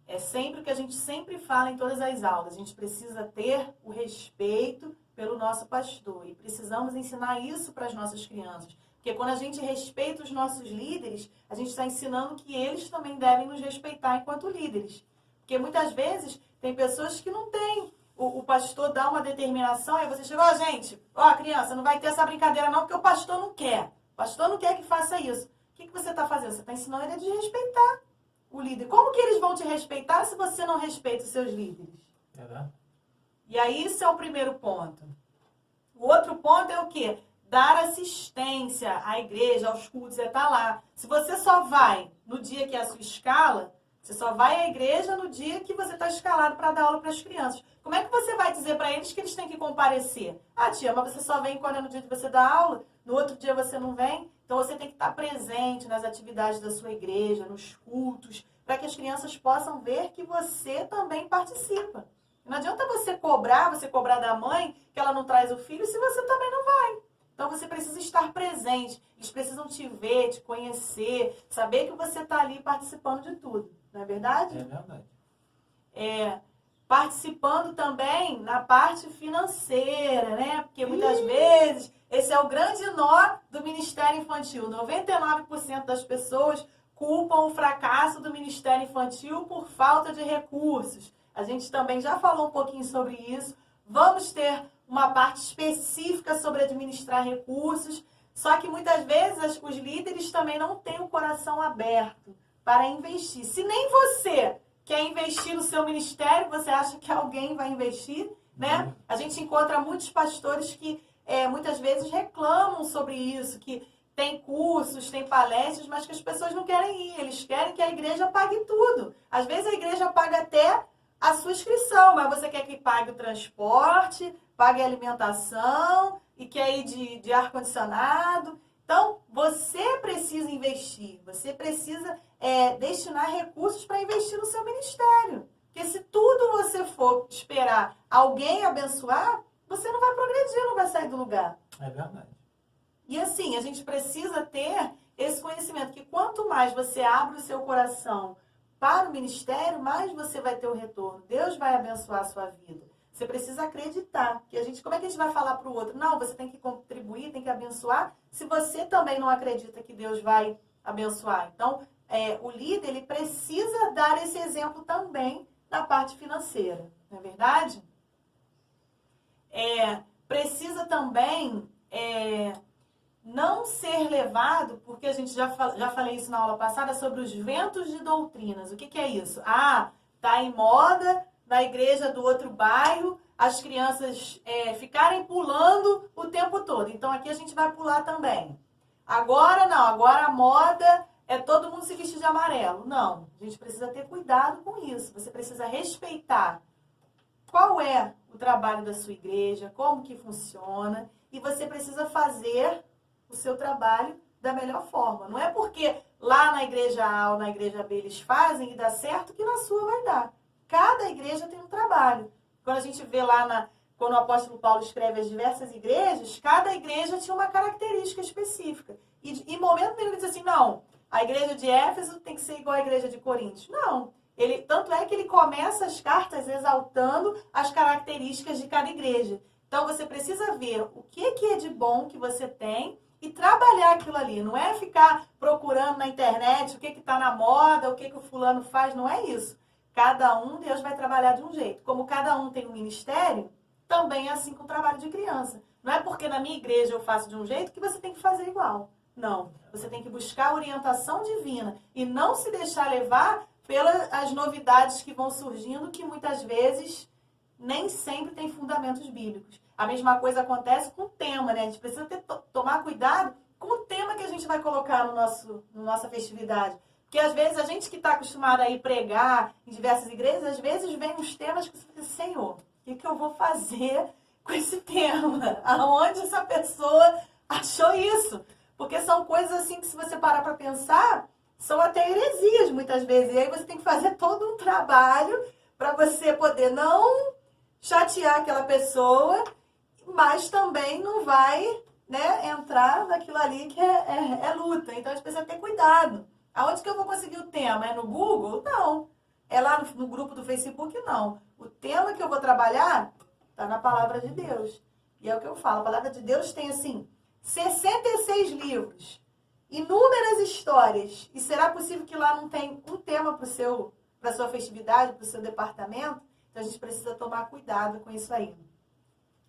Speaker 1: é sempre o que a gente sempre fala em todas as aulas. A gente precisa ter o respeito pelo nosso pastor. E precisamos ensinar isso para as nossas crianças. Porque quando a gente respeita os nossos líderes, a gente está ensinando que eles também devem nos respeitar enquanto líderes. Porque muitas vezes tem pessoas que não têm. O pastor dá uma determinação, aí você chega, gente, criança, não vai ter essa brincadeira não, porque o pastor não quer. O pastor não quer que faça isso. O que você está fazendo? Você está ensinando ele a desrespeitar o líder. Como que eles vão te respeitar se você não respeita os seus líderes? E aí, isso é o primeiro ponto. O outro ponto é o quê? Dar assistência à igreja, aos cultos, estar lá. Se você só vai no dia que é a sua escala, você só vai à igreja no dia que você está escalado para dar aula para as crianças. Como é que você vai dizer para eles que eles têm que comparecer? Tia, mas você só vem quando é no dia que você dá aula, no outro dia você não vem. Então você tem que estar presente nas atividades da sua igreja, nos cultos, para que as crianças possam ver que você também participa. Não adianta você cobrar da mãe que ela não traz o filho se você também não vai. Então você precisa estar presente. Eles precisam te ver, te conhecer, saber que você está ali participando de tudo. Não é verdade?
Speaker 2: É verdade.
Speaker 1: Participando também na parte financeira, né? Porque muitas vezes esse é o grande nó do Ministério Infantil. 99% das pessoas culpam o fracasso do Ministério Infantil por falta de recursos. A gente também já falou um pouquinho sobre isso. Vamos ter uma parte específica sobre administrar recursos. Só que muitas vezes os líderes também não têm o coração aberto para investir. Se nem você quer investir no seu ministério, você acha que alguém vai investir, né? A gente encontra muitos pastores que muitas vezes reclamam sobre isso, que tem cursos, tem palestras, mas que as pessoas não querem ir. Eles querem que a igreja pague tudo. Às vezes a igreja paga até a sua inscrição, mas você quer que pague o transporte, pague a alimentação e quer ir de ar-condicionado. Então, você precisa investir, você precisa destinar recursos para investir no seu ministério. Porque se tudo você for esperar alguém abençoar, você não vai progredir, não vai sair do lugar.
Speaker 2: É verdade.
Speaker 1: E assim, a gente precisa ter esse conhecimento, que quanto mais você abre o seu coração para o ministério, mais você vai ter o retorno. Deus vai abençoar a sua vida. Você precisa acreditar. Que como é que a gente vai falar para o outro? Não, você tem que contribuir, tem que abençoar, se você também não acredita que Deus vai abençoar. Então, o líder, ele precisa dar esse exemplo também na parte financeira. Não é verdade? Precisa também não ser levado, porque a gente já falei isso na aula passada, sobre os ventos de doutrinas. O que é isso? Tá em moda na igreja do outro bairro, as crianças ficarem pulando o tempo todo. Então aqui a gente vai pular também. Agora não, agora a moda é todo mundo se vestir de amarelo. Não, a gente precisa ter cuidado com isso. Você precisa respeitar qual é o trabalho da sua igreja, como que funciona, e você precisa fazer o seu trabalho da melhor forma. Não é porque lá na igreja A ou na igreja B eles fazem e dá certo que na sua vai dar. Cada igreja tem um trabalho. Quando a gente vê lá, quando o apóstolo Paulo escreve as diversas igrejas, cada igreja tinha uma característica específica. E em momento nenhum ele diz assim, não, a igreja de Éfeso tem que ser igual à igreja de Coríntios. Não. Tanto é que ele começa as cartas exaltando as características de cada igreja. Então você precisa ver o que é de bom que você tem e trabalhar aquilo ali. Não é ficar procurando na internet o que está na moda, o que o fulano faz. Não é isso. Cada um, Deus vai trabalhar de um jeito. Como cada um tem um ministério, também é assim com o trabalho de criança. Não é porque na minha igreja eu faço de um jeito que você tem que fazer igual. Não. Você tem que buscar orientação divina e não se deixar levar pelas novidades que vão surgindo, que muitas vezes nem sempre tem fundamentos bíblicos. A mesma coisa acontece com o tema, né? A gente precisa tomar cuidado com o tema que a gente vai colocar no nossa festividade. Porque às vezes a gente que está acostumado a ir pregar em diversas igrejas, às vezes vem uns temas que você diz, Senhor, o que eu vou fazer com esse tema? Aonde essa pessoa achou isso? Porque são coisas assim que se você parar para pensar, são até heresias muitas vezes. E aí você tem que fazer todo um trabalho para você poder não chatear aquela pessoa, mas também não vai, né, entrar naquilo ali que é luta. Então a gente precisa ter cuidado. Aonde que eu vou conseguir o tema? É no Google? Não. É lá no grupo do Facebook? Não. O tema que eu vou trabalhar está na palavra de Deus. E é o que eu falo. A palavra de Deus tem, assim, 66 livros, inúmeras histórias. E será possível que lá não tem um tema para a sua festividade, para o seu departamento? Então a gente precisa tomar cuidado com isso aí.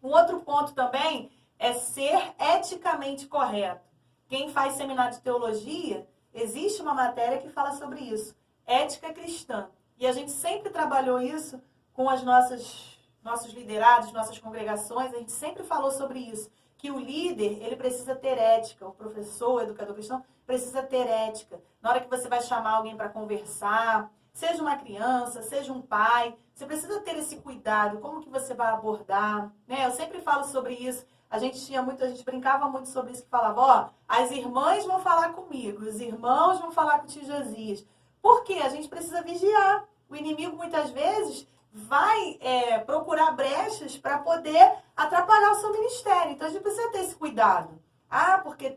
Speaker 1: Um outro ponto também é ser eticamente correto. Quem faz seminário de teologia, existe uma matéria que fala sobre isso. Ética cristã. E a gente sempre trabalhou isso com nossos liderados, nossas congregações. A gente sempre falou sobre isso. Que o líder, ele precisa ter ética. O professor, o educador cristão, precisa ter ética. Na hora que você vai chamar alguém para conversar, seja uma criança, seja um pai, você precisa ter esse cuidado. Como que você vai abordar? Né? Eu sempre falo sobre isso. A gente brincava muito sobre isso, que falava, ó, as irmãs vão falar comigo, os irmãos vão falar com o tio Josias. Por quê? A gente precisa vigiar. O inimigo, muitas vezes, vai procurar brechas para poder atrapalhar o seu ministério. Então, a gente precisa ter esse cuidado. Porque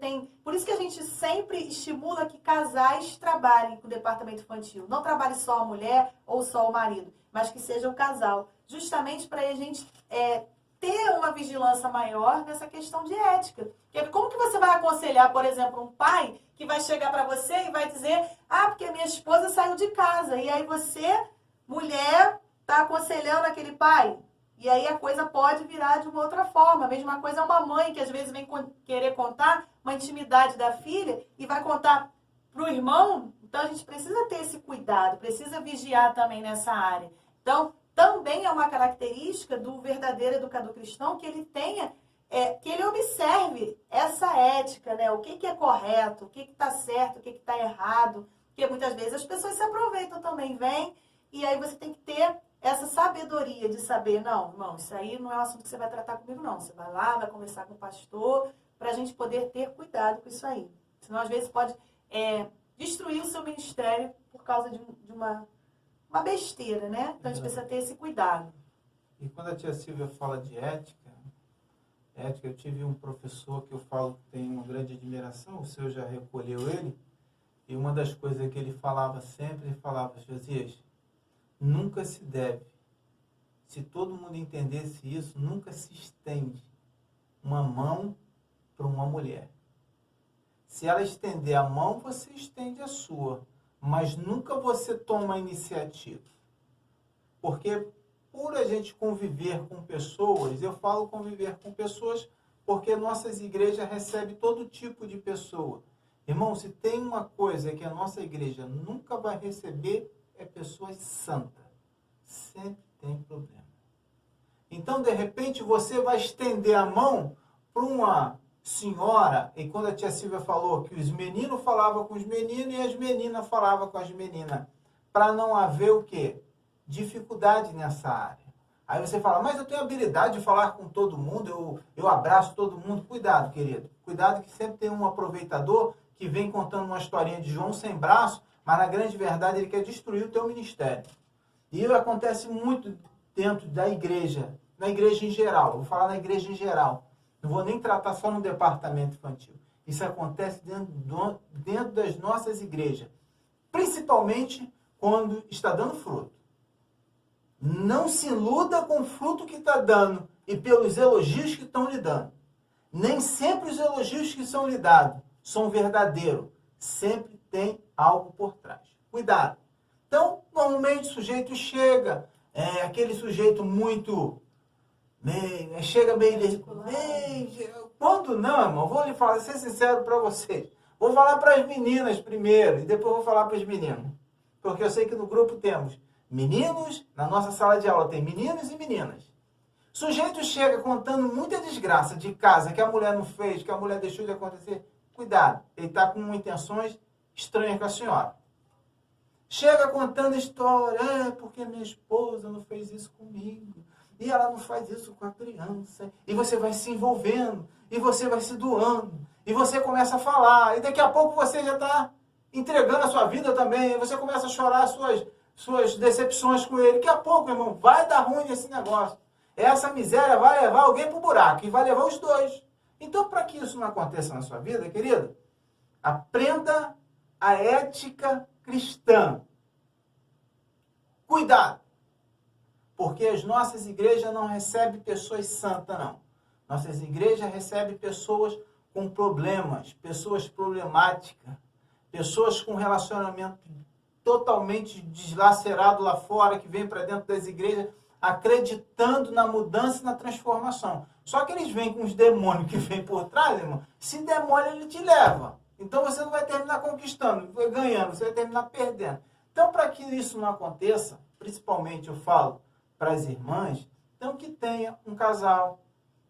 Speaker 1: Por isso que a gente sempre estimula que casais trabalhem com o departamento infantil. Não trabalhe só a mulher ou só o marido, mas que seja o casal. Justamente para a gente ter uma vigilância maior nessa questão de ética. Porque como que você vai aconselhar, por exemplo, um pai que vai chegar para você e vai dizer, porque minha esposa saiu de casa. E aí você, mulher, está aconselhando aquele pai. E aí a coisa pode virar de uma outra forma. A mesma coisa é uma mãe que às vezes vem querer contar uma intimidade da filha e vai contar para o irmão. Então a gente precisa ter esse cuidado, precisa vigiar também nessa área. Então, também é uma característica do verdadeiro educador cristão que ele tenha que ele observe essa ética, né? O que é correto, o que está certo, o que está errado. Porque muitas vezes as pessoas se aproveitam também, vêm, e aí você tem que ter essa sabedoria de saber, não, irmão, isso aí não é um assunto que você vai tratar comigo, não. Você vai lá, vai conversar com o pastor, para a gente poder ter cuidado com isso aí. Senão, às vezes, pode destruir o seu ministério por causa de uma besteira, né? Então, a gente precisa ter esse cuidado.
Speaker 2: E quando a tia Silvia fala de ética, eu tive um professor que eu falo que tem uma grande admiração, o senhor já recolheu ele, e uma das coisas que ele falava sempre, ele falava, Josias, nunca se deve, se todo mundo entendesse isso, nunca se estende uma mão para uma mulher. Se ela estender a mão, você estende a sua, mas nunca você toma a iniciativa. Porque por a gente conviver com pessoas, eu falo conviver com pessoas porque nossas igrejas recebem todo tipo de pessoa. Irmão, se tem uma coisa que a nossa igreja nunca vai receber, é pessoas santas. Sempre tem problema. Então, de repente, você vai estender a mão para uma senhora, e quando a tia Silvia falou que os meninos falavam com os meninos e as meninas falavam com as meninas, para não haver o quê? Dificuldade nessa área. Aí você fala, mas eu tenho habilidade de falar com todo mundo, eu abraço todo mundo. Cuidado, querido. Cuidado que sempre tem um aproveitador que vem contando uma historinha de João sem braço, mas na grande verdade ele quer destruir o teu ministério. E isso acontece muito dentro da igreja, na igreja em geral. Vou falar na igreja em geral. Não vou nem tratar só no departamento infantil. Isso acontece dentro das nossas igrejas. Principalmente quando está dando fruto. Não se iluda com o fruto que está dando e pelos elogios que estão lhe dando. Nem sempre os elogios que são lhe dados são verdadeiros. Sempre tem algo por trás. Cuidado. Então, normalmente o sujeito chega, aquele sujeito muito... chega meio... Quando não, irmão, vou lhe falar, ser sincero para vocês. Vou falar para as meninas primeiro e depois vou falar para os meninos. Porque eu sei que no grupo temos meninos, na nossa sala de aula tem meninos e meninas. Sujeito chega contando muita desgraça de casa que a mulher não fez, que a mulher deixou de acontecer. Cuidado, ele está com intenções estranhas com a senhora. Chega contando história, porque minha esposa não fez isso comigo. E ela não faz isso com a criança. E você vai se envolvendo, e você vai se doando, e você começa a falar, e daqui a pouco você já está entregando a sua vida também, e você começa a chorar as suas decepções com ele. Daqui a pouco, irmão, vai dar ruim esse negócio. Essa miséria vai levar alguém para o buraco, e vai levar os dois. Então, para que isso não aconteça na sua vida, querido, aprenda a ética cristã. Cuidado. Porque as nossas igrejas não recebem pessoas santas, não. Nossas igrejas recebem pessoas com problemas, pessoas problemáticas, pessoas com relacionamento totalmente deslacerado lá fora, que vem para dentro das igrejas, acreditando na mudança e na transformação. Só que eles vêm com os demônios que vêm por trás, irmão. Se demônio, ele te leva. Então você não vai terminar conquistando, ganhando, você vai terminar perdendo. Então, para que isso não aconteça, principalmente eu falo para as irmãs, então que tenha um casal,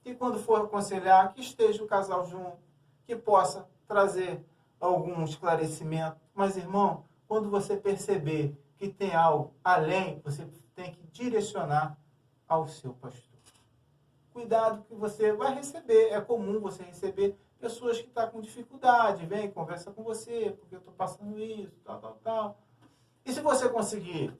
Speaker 2: que quando for aconselhar, que esteja o casal junto, que possa trazer algum esclarecimento. Mas, irmão, quando você perceber que tem algo além, você tem que direcionar ao seu pastor. Cuidado que você vai receber, é comum você receber pessoas que estão com dificuldade, vem, conversa com você, porque eu estou passando isso, tal. E se você conseguir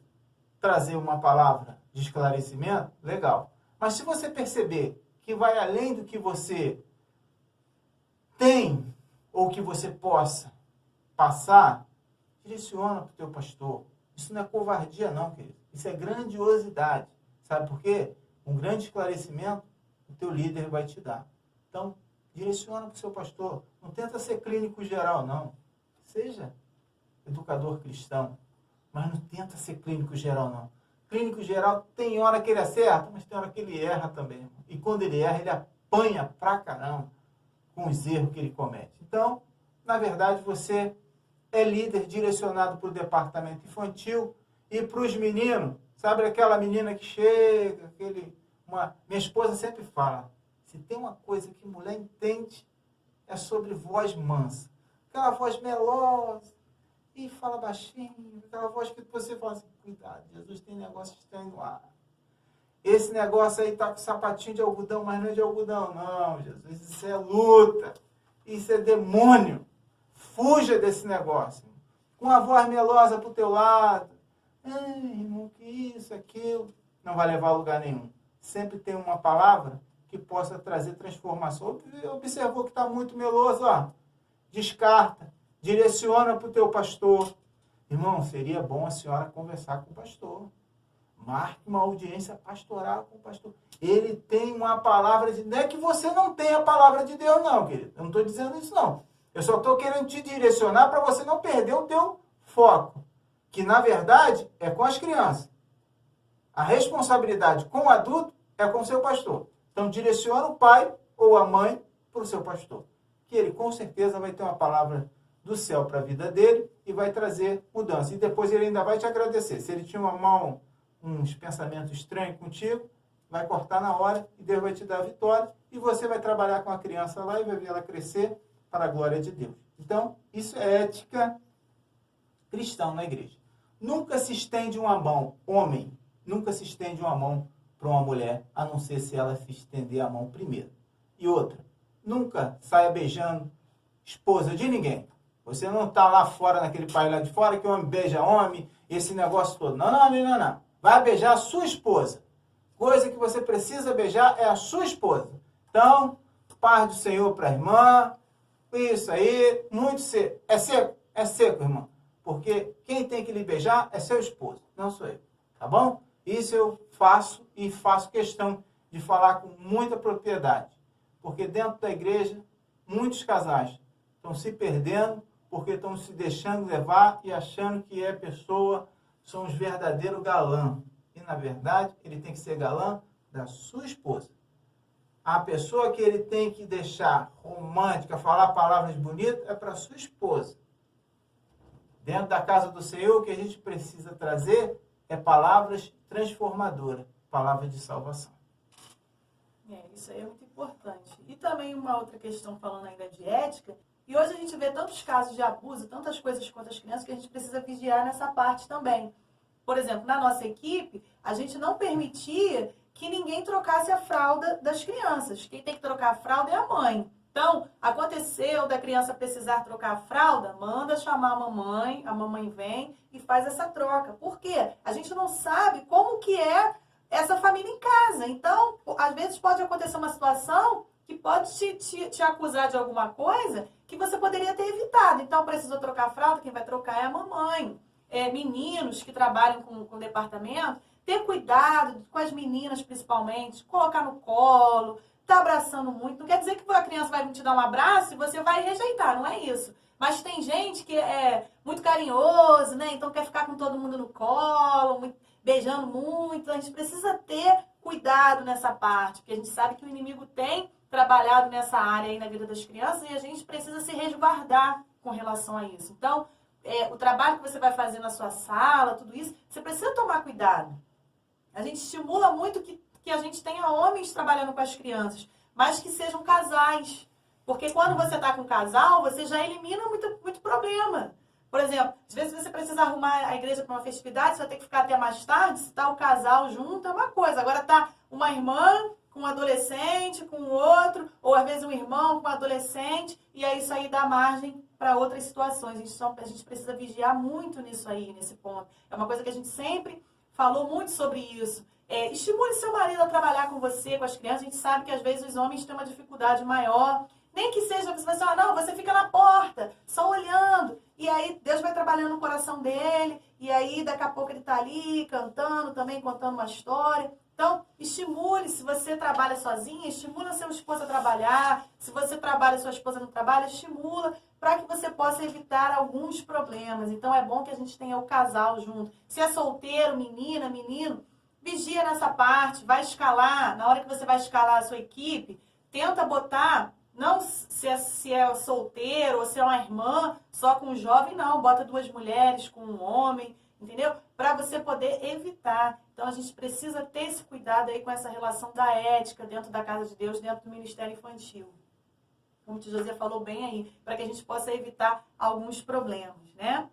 Speaker 2: trazer uma palavra de esclarecimento, legal. Mas se você perceber que vai além do que você tem ou que você possa passar, direciona para o teu pastor. Isso não é covardia não, querido. Isso é grandiosidade. Sabe por quê? Um grande esclarecimento o teu líder vai te dar. Então, direciona para o seu pastor. Não tenta ser clínico geral, não. Seja educador cristão, mas não tenta ser clínico geral, não. Clínico geral tem hora que ele acerta, mas tem hora que ele erra também. Irmão. E quando ele erra, ele apanha pra caramba com os erros que ele comete. Então, na verdade, você é líder direcionado para o departamento infantil e para os meninos. Sabe aquela menina que chega, minha esposa sempre fala, Se tem uma coisa que mulher entende, é sobre voz mansa. Aquela voz melosa, e fala baixinho, aquela voz que você fala assim, cuidado, Jesus tem negócio estranho no ar. Esse negócio aí tá com sapatinho de algodão, mas não é de algodão, não, Jesus. Isso é luta. Isso é demônio. Fuja desse negócio. Com a voz melosa pro teu lado. Ei, irmão, que isso, aquilo. Não vai levar a lugar nenhum. Sempre tem uma palavra que possa trazer transformação. Observou que está muito meloso, ó. Descarta. Direciona pro teu pastor. Irmão, seria bom a senhora conversar com o pastor. Marque uma audiência pastoral com o pastor. Ele tem uma palavra de... Não é que você não tenha a palavra de Deus, não, querido. Eu não estou dizendo isso, não. Eu só estou querendo te direcionar para você não perder o teu foco. Que, na verdade, é com as crianças. A responsabilidade com o adulto é com o seu pastor. Então, direciona o pai ou a mãe para o seu pastor. Que ele, com certeza, vai ter uma palavra do céu para a vida dele e vai trazer mudança. E depois ele ainda vai te agradecer. Se ele tinha uns pensamentos estranhos contigo, vai cortar na hora e Deus vai te dar a vitória e você vai trabalhar com a criança lá e vai ver ela crescer para a glória de Deus. Então, isso é ética cristã na igreja. Nunca se estende uma mão, homem, nunca se estende uma mão para uma mulher, a não ser se ela se estender a mão primeiro. E outra, nunca saia beijando esposa de ninguém. Você não está lá fora, naquele país lá de fora, que homem beija homem, esse negócio todo. Não. Vai beijar a sua esposa. Coisa que você precisa beijar é a sua esposa. Então, paz do Senhor para a irmã. Isso aí, muito seco. É seco? É seco, irmã. Porque quem tem que lhe beijar é seu esposo, não sou eu. Tá bom? Isso eu faço e faço questão de falar com muita propriedade. Porque dentro da igreja, muitos casais estão se perdendo porque estão se deixando levar e achando que é pessoa... são os verdadeiros galã. E, na verdade, ele tem que ser galã da sua esposa. A pessoa que ele tem que deixar romântica, falar palavras bonitas, é para sua esposa. Dentro da casa do Senhor, o que a gente precisa trazer é palavras transformadoras, palavras de salvação.
Speaker 1: Isso aí é muito importante. E também uma outra questão, falando ainda de ética, e hoje a gente vê tantos casos de abuso, tantas coisas contra as crianças, que a gente precisa vigiar nessa parte também. Por exemplo, na nossa equipe, a gente não permitia que ninguém trocasse a fralda das crianças. Quem tem que trocar a fralda é a mãe. Então, aconteceu da criança precisar trocar a fralda, manda chamar a mamãe vem e faz essa troca. Por quê? A gente não sabe como que é essa família em casa. Então, às vezes pode acontecer uma situação que pode te acusar de alguma coisa que você poderia ter evitado. Então, precisou trocar a fralda, quem vai trocar é a mamãe. Meninos que trabalham com o departamento, ter cuidado com as meninas principalmente, colocar no colo, tá abraçando muito. Não quer dizer que a criança vai te dar um abraço e você vai rejeitar, não é isso. Mas tem gente que é muito carinhoso, né? Então quer ficar com todo mundo no colo, beijando muito. A gente precisa ter cuidado nessa parte, porque a gente sabe que o inimigo tem trabalhado nessa área aí na vida das crianças e a gente precisa se resguardar com relação a isso. Então, o trabalho que você vai fazer na sua sala, tudo isso, você precisa tomar cuidado. A gente estimula muito que a gente tenha homens trabalhando com as crianças, mas que sejam casais. Porque quando você está com um casal, você já elimina muito problema. Por exemplo, às vezes você precisa arrumar a igreja para uma festividade, você vai ter que ficar até mais tarde, se está o casal junto, é uma coisa. Agora está uma irmã com um adolescente, com o outro, ou às vezes um irmão com um adolescente, e aí isso aí dá margem para outras situações. A gente precisa vigiar muito nisso aí, nesse ponto. É uma coisa que a gente sempre falou muito sobre isso. Estimule seu marido a trabalhar com você, com as crianças. A gente sabe que às vezes os homens têm uma dificuldade maior. Nem que seja, você vai dizer, não, você fica na porta, só olhando. E aí Deus vai trabalhando no coração dele. E aí daqui a pouco ele está ali cantando também, contando uma história. Então, estimule, se você trabalha sozinha, estimula seu esposo a trabalhar. Se você trabalha e sua esposa não trabalha, estimula para que você possa evitar alguns problemas. Então, é bom que a gente tenha o casal junto. Se é solteiro, menina, menino, vigia nessa parte, vai escalar. Na hora que você vai escalar a sua equipe, tenta botar, não se é solteiro ou se é uma irmã, só com um jovem, não. Bota 2 mulheres com um homem. entendeu? Para você poder evitar. Então, a gente precisa ter esse cuidado aí com essa relação da ética dentro da casa de Deus, dentro do ministério infantil. Como o tio José falou bem aí, para que a gente possa evitar alguns problemas, né?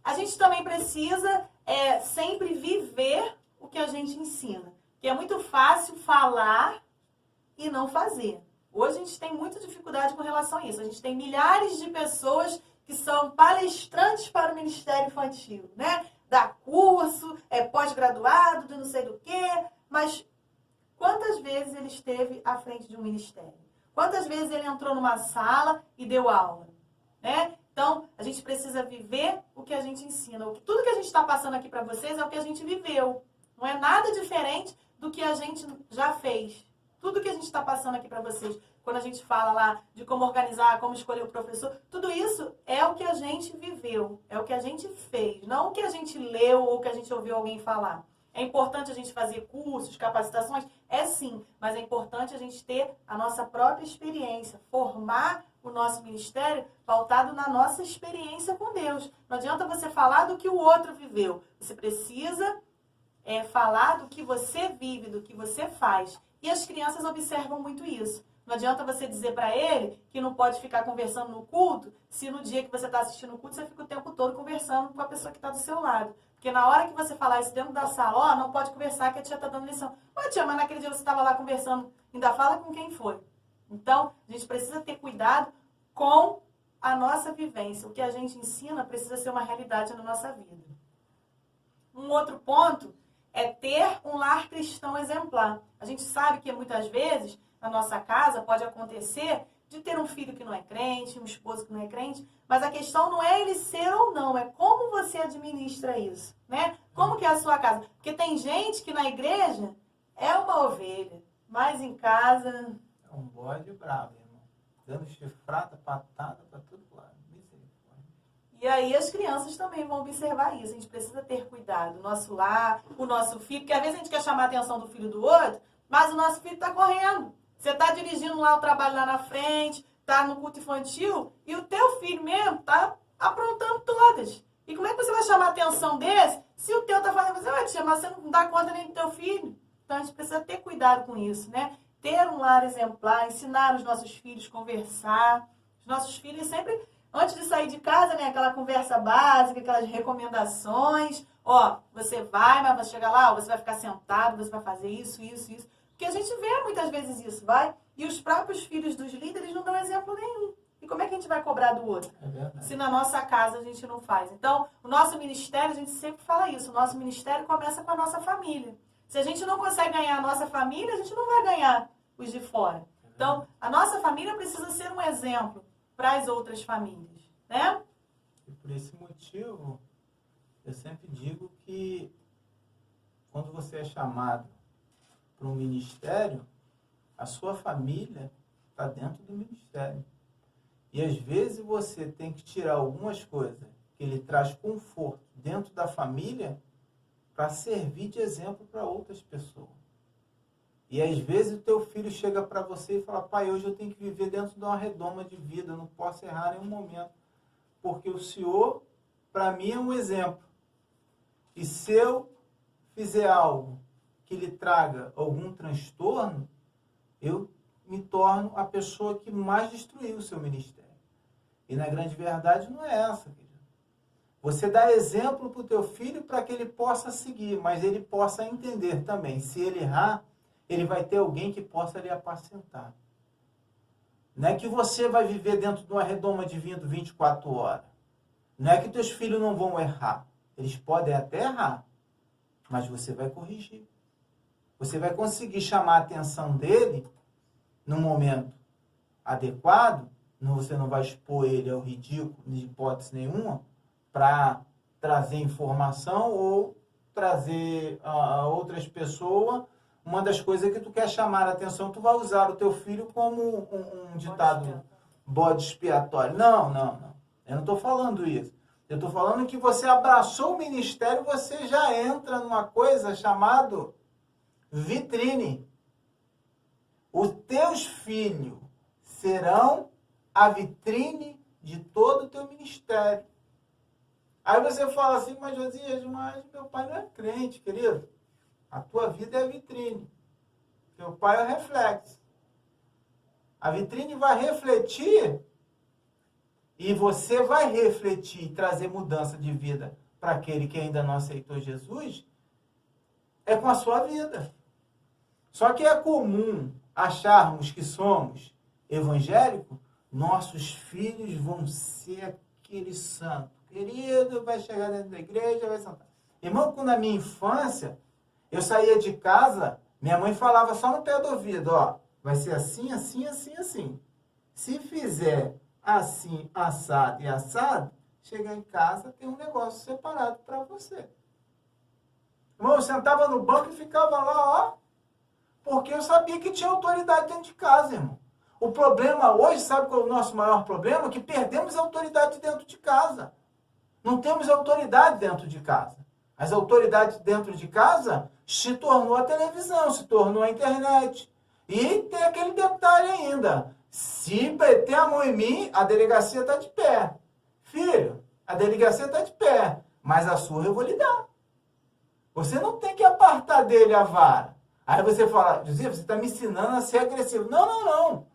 Speaker 1: A gente também precisa sempre viver o que a gente ensina. Porque é muito fácil falar e não fazer. Hoje a gente tem muita dificuldade com relação a isso. A gente tem milhares de pessoas que são palestrantes para o Ministério Infantil, né? Dá curso, pós-graduado, de não sei do quê, mas quantas vezes ele esteve à frente de um ministério? Quantas vezes ele entrou numa sala e deu aula? Né? Então, a gente precisa viver o que a gente ensina. Tudo que a gente está passando aqui para vocês é o que a gente viveu. Não é nada diferente do que a gente já fez. Tudo que a gente está passando aqui para vocês, quando a gente fala lá de como organizar, como escolher o professor, tudo isso é o que a gente viveu, é o que a gente fez, não o que a gente leu ou o que a gente ouviu alguém falar. É importante a gente fazer cursos, capacitações? É sim, mas é importante a gente ter a nossa própria experiência, formar o nosso ministério pautado na nossa experiência com Deus. Não adianta você falar do que o outro viveu. Você precisa falar do que você vive, do que você faz. E as crianças observam muito isso. Não adianta você dizer para ele que não pode ficar conversando no culto, se no dia que você está assistindo o culto, você fica o tempo todo conversando com a pessoa que está do seu lado. Porque na hora que você falar isso dentro da sala, não pode conversar que a tia está dando lição. Mas tia, mas naquele dia você estava lá conversando, ainda fala com quem foi. Então, a gente precisa ter cuidado com a nossa vivência. O que a gente ensina precisa ser uma realidade na nossa vida. Um outro ponto é ter um lar cristão exemplar. A gente sabe que muitas vezes, na nossa casa, pode acontecer de ter um filho que não é crente, um esposo que não é crente, mas a questão não é ele ser ou não, é como você administra isso, né? Como que é a sua casa? Porque tem gente que na igreja é uma ovelha, mas em casa...
Speaker 2: É um bode bravo, irmão. Dando chifrada, patada para todo lado.
Speaker 1: E aí as crianças também vão observar isso. A gente precisa ter cuidado. O nosso lar, o nosso filho, porque às vezes a gente quer chamar a atenção do filho do outro, mas o nosso filho está correndo. Você está dirigindo lá o trabalho lá na frente, está no culto infantil, e o teu filho mesmo está aprontando todas. E como é que você vai chamar a atenção desse se o teu está falando, você vai te chamar, você não dá conta nem do teu filho? Então a gente precisa ter cuidado com isso, né? Ter um lar exemplar, ensinar os nossos filhos a conversar. Os nossos filhos sempre... Antes de sair de casa, né, aquela conversa básica, aquelas recomendações. Ó, você vai, mas vai chegar lá, você vai ficar sentado, você vai fazer isso, isso, isso. Porque a gente vê muitas vezes isso, vai? E os próprios filhos dos líderes não dão exemplo nenhum. E como é que a gente vai cobrar do outro? Se na nossa casa a gente não faz. Então, o nosso ministério, a gente sempre fala isso, o nosso ministério começa com a nossa família. Se a gente não consegue ganhar a nossa família, a gente não vai ganhar os de fora. Então, a nossa família precisa ser um exemplo para as outras famílias, né?
Speaker 2: E por esse motivo, eu sempre digo que quando você é chamado para um ministério, a sua família está dentro do ministério. E às vezes você tem que tirar algumas coisas que ele traz conforto dentro da família para servir de exemplo para outras pessoas. E às vezes o teu filho chega para você e fala, pai, hoje eu tenho que viver dentro de uma redoma de vida, eu não posso errar em nenhum momento. Porque o Senhor, para mim, é um exemplo. E se eu fizer algo que lhe traga algum transtorno, eu me torno a pessoa que mais destruiu o seu ministério. E na grande verdade não é essa, querido. Você dá exemplo para o teu filho para que ele possa seguir, mas ele possa entender também. Se ele errar, ele vai ter alguém que possa lhe apacentar. Não é que você vai viver dentro de uma redoma de 24 horas. Não é que teus filhos não vão errar. Eles podem até errar, mas você vai corrigir. Você vai conseguir chamar a atenção dele no momento adequado. Você não vai expor ele ao ridículo, de hipótese nenhuma, para trazer informação ou trazer a outras pessoas. Uma das coisas que tu quer chamar a atenção, tu vai usar o teu filho como um ditado bode expiatório. Não. Eu não estou falando isso. Eu estou falando que você abraçou o ministério, você já entra numa coisa chamada vitrine. Os teus filhos serão a vitrine de todo o teu ministério. Aí você fala assim, mas Josias, mas meu pai não é crente, querido. A tua vida é a vitrine. Teu pai é o reflexo. A vitrine vai refletir e você vai refletir e trazer mudança de vida para aquele que ainda não aceitou Jesus, é com a sua vida. Só que é comum acharmos que somos evangélicos, nossos filhos vão ser aquele santo. Querido, vai chegar dentro da igreja, vai sentar. Irmão, quando na minha infância, eu saía de casa, minha mãe falava só no pé do ouvido, ó, vai ser assim, assim, assim, assim. Se fizer assim, assado e assado, chegar em casa, tem um negócio separado para você. Irmão, eu sentava no banco e ficava lá, ó, porque eu sabia que tinha autoridade dentro de casa, irmão. O problema hoje, sabe qual é o nosso maior problema? Que perdemos a autoridade dentro de casa. Não temos autoridade dentro de casa. As autoridades dentro de casa se tornou a televisão, se tornou a internet. E tem aquele detalhe ainda. Se meter a mão em mim, a delegacia está de pé. Filho, a delegacia está de pé, mas a surra eu vou lhe dar. Você não tem que apartar dele a vara. Aí você fala, José, você está me ensinando a ser agressivo. Não, não, não.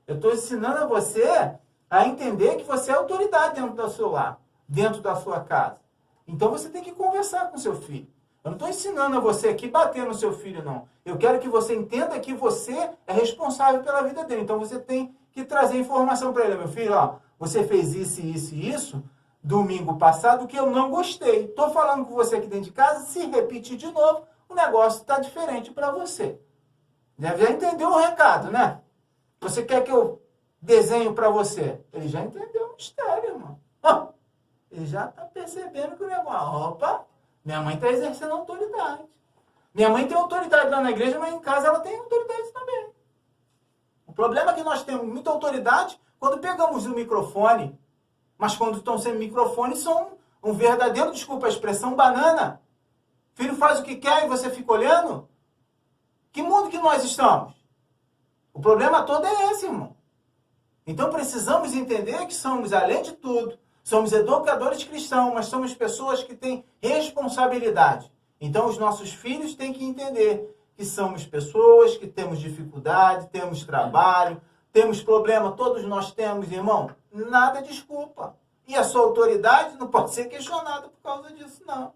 Speaker 2: Eu estou ensinando a você a entender que você é autoridade dentro do seu lar, dentro da sua casa. Então você tem que conversar com seu filho. Eu não estou ensinando a você aqui bater no seu filho, não. Eu quero que você entenda que você é responsável pela vida dele. Então você tem que trazer informação para ele. Meu filho, ó, você fez isso, isso e isso domingo passado que eu não gostei. Estou falando com você aqui dentro de casa, se repetir de novo, o negócio está diferente para você. Já entendeu o recado, né? Você quer que eu desenhe para você? Ele já entendeu o mistério, irmão. Oh, ele já está percebendo que o negócio... Opa, minha mãe está exercendo autoridade. Minha mãe tem autoridade lá na igreja, mas em casa ela tem autoridade também. O problema é que nós temos muita autoridade quando pegamos o microfone, mas quando estão sem microfone são um verdadeiro, desculpa a expressão, banana. Filho faz o que quer e você fica olhando? Que mundo que nós estamos? O problema todo é esse, irmão. Então precisamos entender que somos, além de tudo, somos educadores cristãos, mas somos pessoas que têm responsabilidade. Então os nossos filhos têm que entender que somos pessoas que temos dificuldade, temos trabalho, temos problema, todos nós temos, irmão. Nada é desculpa. E a sua autoridade não pode ser questionada por causa disso, não.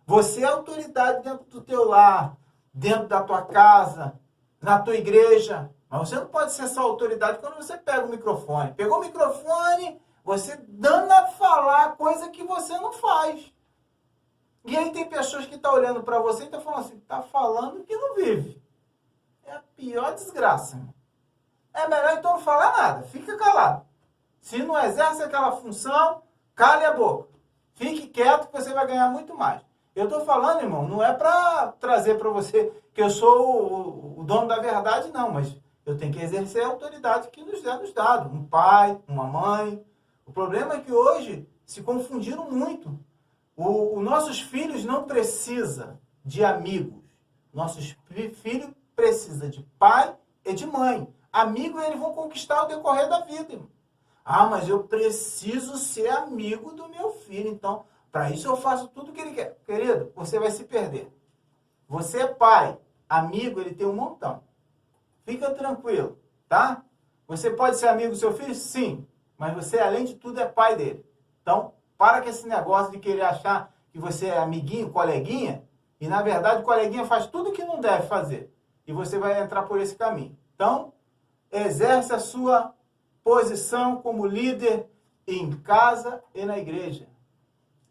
Speaker 2: Você é autoridade dentro do teu lar, dentro da tua casa, na tua igreja. Mas você não pode ser só autoridade quando você pega o microfone. Pegou o microfone, você dando a falar coisa que você não faz. E aí tem pessoas que estão olhando para você e estão falando assim, está falando que não vive. É a pior desgraça, irmão. É melhor então não falar nada. Fica calado. Se não exerce aquela função, cale a boca. Fique quieto que você vai ganhar muito mais. Eu estou falando, irmão, não é para trazer para você que eu sou o dono da verdade, não. Mas eu tenho que exercer a autoridade que nos é nos dado. Um pai, uma mãe. O problema é que hoje se confundiram muito. Os nossos filhos não precisam de amigos. Nossos filhos precisam de pai e de mãe. Amigo eles vão conquistar ao decorrer da vida, irmão. Ah, mas eu preciso ser amigo do meu filho. Então, para isso eu faço tudo o que ele quer. Querido, você vai se perder. Você é pai. Amigo, ele tem um montão. Fica tranquilo, tá? Você pode ser amigo do seu filho? Sim. Mas você, além de tudo, é pai dele. Então, para com esse negócio de querer achar que você é amiguinho, coleguinha. E, na verdade, o coleguinha faz tudo o que não deve fazer. E você vai entrar por esse caminho. Então, exerce a sua posição como líder em casa e na igreja.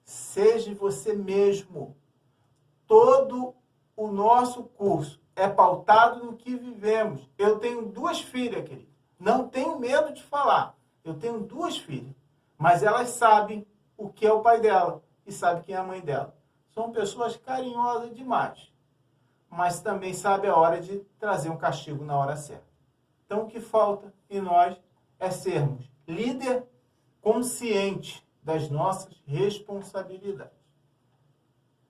Speaker 2: Seja você mesmo. Todo o nosso curso é pautado no que vivemos. Eu tenho 2 filhas, querido. Não tenho medo de falar. Eu tenho 2 filhas. Mas elas sabem o que é o pai dela e sabem quem é a mãe dela. São pessoas carinhosas demais. Mas também sabem a hora de trazer um castigo na hora certa. Então o que falta em nós é sermos líder consciente das nossas responsabilidades.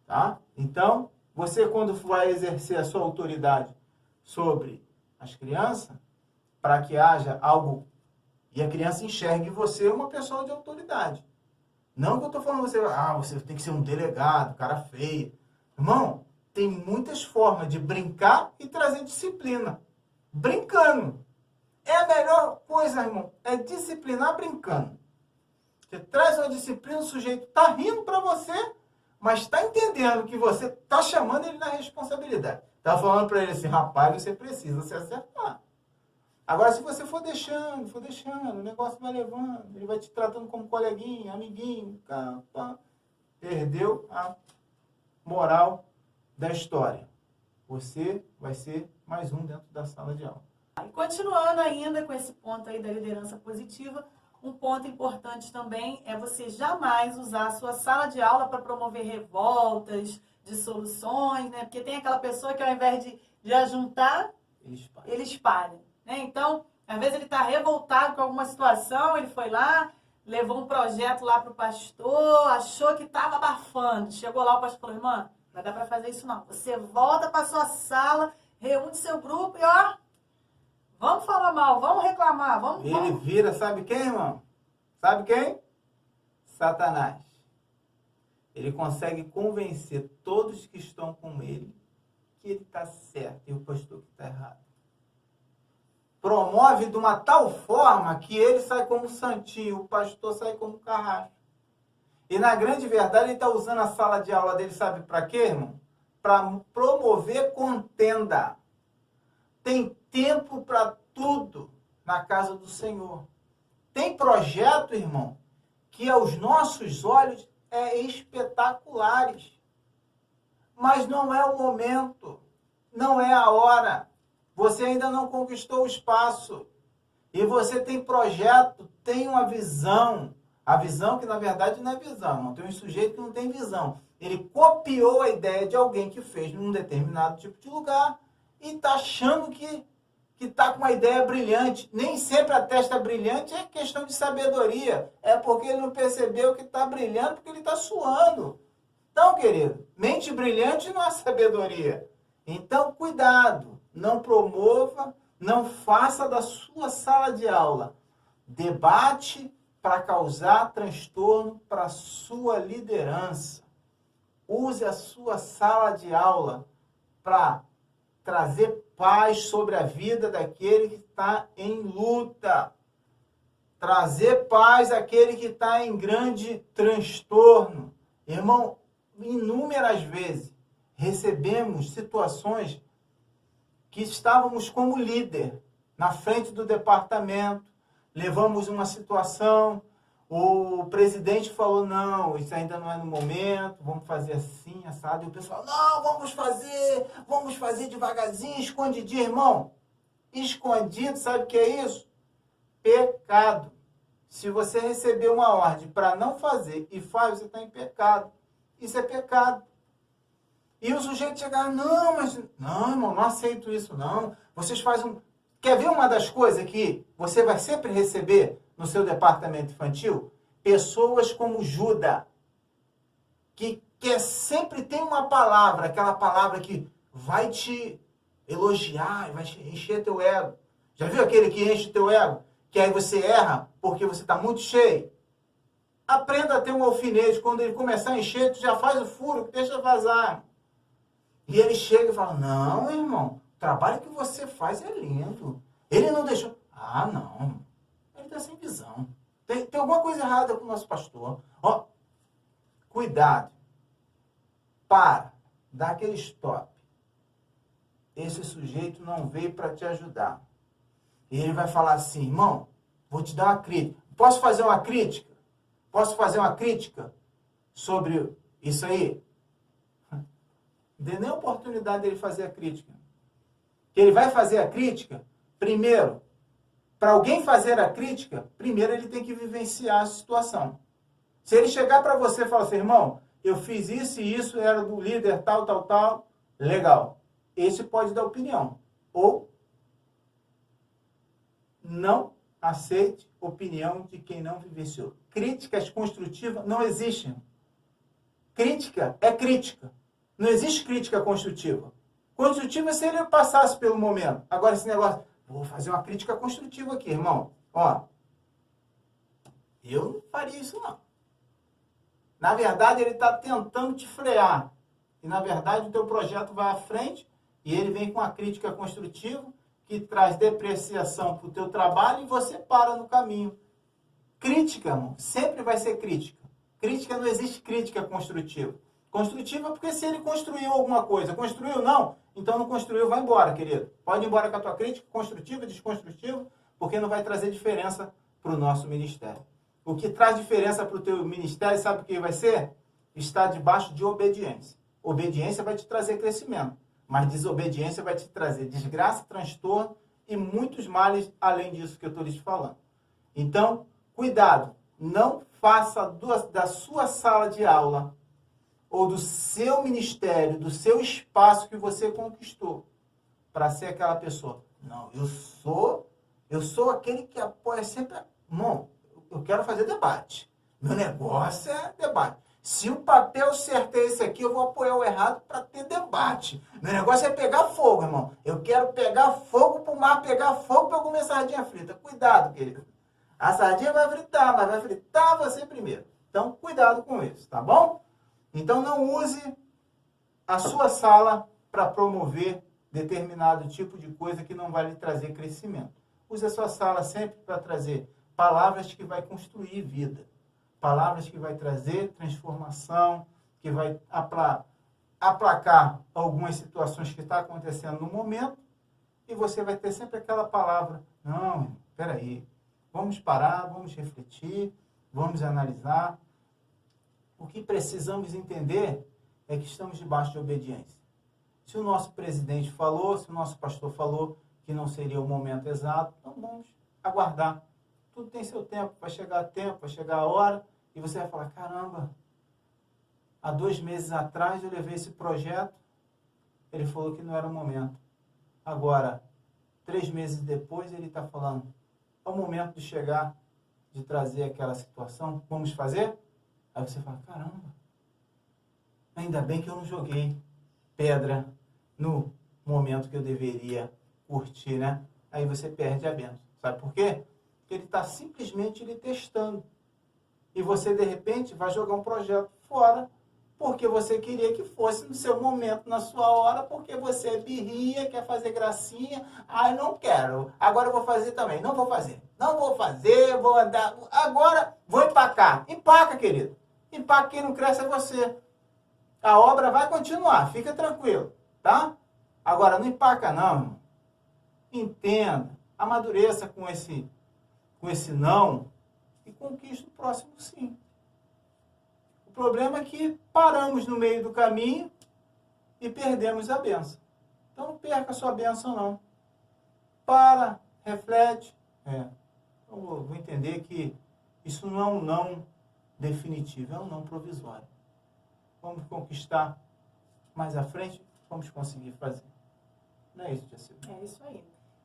Speaker 2: Tá? Então, você quando vai exercer a sua autoridade sobre as crianças, para que haja algo e a criança enxergue você uma pessoa de autoridade. Não que eu estou falando você tem que ser um delegado, cara feio. Irmão, tem muitas formas de brincar e trazer disciplina. Brincando. É a melhor coisa, irmão. É disciplinar brincando. Você traz uma disciplina, o sujeito está rindo para você, mas está entendendo que você está chamando ele na responsabilidade. Está falando para ele assim, rapaz, você precisa se acertar. Agora, se você for deixando, o negócio vai levando, ele vai te tratando como coleguinha, amiguinho, perdeu a moral da história. Você vai ser mais um dentro da sala de aula.
Speaker 1: E continuando ainda com esse ponto aí da liderança positiva, um ponto importante também é você jamais usar a sua sala de aula para promover revoltas, dissoluções, né? Porque tem aquela pessoa que ao invés de ajuntar, ele espalha. Né? Então, às vezes ele está revoltado com alguma situação, ele foi lá, levou um projeto lá para o pastor, achou que estava abafando. Chegou lá, o pastor falou, irmã, não dá para fazer isso não. Você volta para sua sala, reúne seu grupo e ó, vamos falar mal, vamos reclamar, vamos...
Speaker 2: Ele vira, sabe quem, irmão? Sabe quem? Satanás. Ele consegue convencer todos que estão com ele que ele está certo e o pastor que está errado. Promove de uma tal forma que ele sai como santinho, o pastor sai como carrasco. E na grande verdade ele está usando a sala de aula dele, sabe para quê, irmão? Para promover contenda. Tem tempo para tudo na casa do Senhor. Tem projeto, irmão, que aos nossos olhos é espetaculares. Mas não é o momento, não é a hora. Você ainda não conquistou o espaço. E você tem projeto, tem uma visão. A visão que, na verdade, não é visão. Não tem um sujeito que não tem visão. Ele copiou a ideia de alguém que fez num determinado tipo de lugar e está achando que está com uma ideia brilhante. Nem sempre a testa brilhante é questão de sabedoria. É porque ele não percebeu que está brilhando, porque ele está suando. Então, querido, mente brilhante não é sabedoria. Então, cuidado. Não promova, não faça da sua sala de aula debate para causar transtorno para a sua liderança. Use a sua sala de aula para trazer paz sobre a vida daquele que está em luta. Trazer paz àquele que está em grande transtorno. Irmão, inúmeras vezes recebemos situações que estávamos como líder na frente do departamento, levamos uma situação, o presidente falou, não, isso ainda não é no momento, vamos fazer assim, assado, e o pessoal, não, vamos fazer devagarzinho, escondidinho, irmão. Escondido, sabe o que é isso? Pecado. Se você receber uma ordem para não fazer e faz, você está em pecado. Isso é pecado. E o sujeito chegar, não, irmão, não aceito isso, não. Vocês fazem um... Quer ver uma das coisas que você vai sempre receber no seu departamento infantil? Pessoas como Judas, que sempre tem uma palavra, aquela palavra que vai te elogiar, vai te encher teu ego. Já viu aquele que enche teu ego? Que aí você erra porque você está muito cheio? Aprenda a ter um alfinete. Quando ele começar a encher, tu já faz o furo, deixa vazar. E ele chega e fala, não, irmão, o trabalho que você faz é lindo. Ele não deixou. Ah, não. Ele está sem visão. Tem alguma coisa errada com o nosso pastor. Ó, cuidado. Para. Dá aquele stop. Esse sujeito não veio para te ajudar. E ele vai falar assim, irmão, vou te dar uma crítica. Posso fazer uma crítica? Posso fazer uma crítica sobre isso aí? Dê nem a oportunidade dele fazer a crítica. Ele vai fazer a crítica, primeiro, para alguém fazer a crítica, primeiro ele tem que vivenciar a situação. Se ele chegar para você e falar assim, irmão, eu fiz isso e isso, era do líder tal, legal. Esse pode dar opinião. Ou não aceite opinião de quem não vivenciou. Críticas construtivas não existem. Crítica é crítica. Não existe crítica construtiva. Construtiva é se ele passasse pelo momento. Agora esse negócio, vou fazer uma crítica construtiva aqui, irmão. Ó, eu não faria isso não. Na verdade, ele está tentando te frear. E, na verdade, o teu projeto vai à frente e ele vem com uma crítica construtiva que traz depreciação para o teu trabalho e você para no caminho. Crítica, irmão, sempre vai ser crítica. Crítica, não existe crítica construtiva. Construtiva porque se ele construiu alguma coisa, construiu não, então não construiu, vai embora, querido. Pode ir embora com a tua crítica, construtiva, desconstrutiva, porque não vai trazer diferença para o nosso ministério. O que traz diferença para o teu ministério, sabe o que vai ser? Estar debaixo de obediência. Obediência vai te trazer crescimento, mas desobediência vai te trazer desgraça, transtorno e muitos males além disso que eu estou lhes falando. Então, cuidado, não faça da sua sala de aula ou do seu ministério, do seu espaço que você conquistou, para ser aquela pessoa. Não, eu sou aquele que apoia sempre. Não, eu quero fazer debate. Meu negócio é debate. Se o papel certo é esse aqui, eu vou apoiar o errado para ter debate. Meu negócio é pegar fogo, irmão. Eu quero pegar fogo para o mar, pegar fogo para comer sardinha frita. Cuidado, querido. A sardinha vai fritar, mas vai fritar você primeiro. Então, cuidado com isso, tá bom? Então, não use a sua sala para promover determinado tipo de coisa que não vai lhe trazer crescimento. Use a sua sala sempre para trazer palavras que vai construir vida. Palavras que vai trazer transformação, que vai aplacar algumas situações que estão acontecendo no momento. E você vai ter sempre aquela palavra. Não, peraí. Vamos parar, vamos refletir, vamos analisar. O que precisamos entender é que estamos debaixo de obediência. Se o nosso presidente falou, se o nosso pastor falou que não seria o momento exato, então vamos aguardar. Tudo tem seu tempo, vai chegar a hora, e você vai falar, caramba, há 2 meses atrás eu levei esse projeto, ele falou que não era o momento. Agora, 3 meses depois, ele está falando, é o momento de chegar, de trazer aquela situação, vamos fazer? Aí você fala, caramba, ainda bem que eu não joguei pedra no momento que eu deveria curtir, né? Aí você perde a bênção. Sabe por quê? Porque ele está simplesmente lhe testando. E você, de repente, vai jogar um projeto fora, porque você queria que fosse no seu momento, na sua hora, porque você é birria, quer fazer gracinha. Ai, não quero. Agora eu vou fazer também. Não vou fazer. Não vou fazer, vou andar. Agora vou empacar. Empaca, querido. Empaca, quem não cresce é você. A obra vai continuar, fica tranquilo, tá? Agora, não empaca não, irmão. Entenda, amadureça com esse não e conquista o próximo sim. O problema é que paramos no meio do caminho e perdemos a bênção. Então não perca a sua bênção não. Para, reflete. Então, vou entender que isso não é um não definitivo, é um não provisório. Vamos conquistar mais à frente, vamos conseguir fazer. Não é isso, Jacilda?
Speaker 1: É isso aí.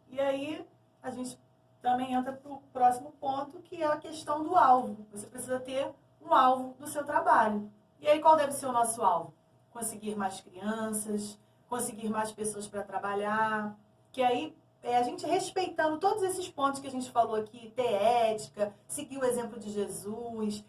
Speaker 1: E aí, a gente também entra para o próximo ponto, que é a questão do alvo. Você precisa ter um alvo do seu trabalho. E aí, qual deve ser o nosso alvo? Conseguir mais crianças, conseguir mais pessoas para trabalhar, que aí a gente respeitando todos esses pontos que a gente falou aqui, ter ética, seguir o exemplo de Jesus,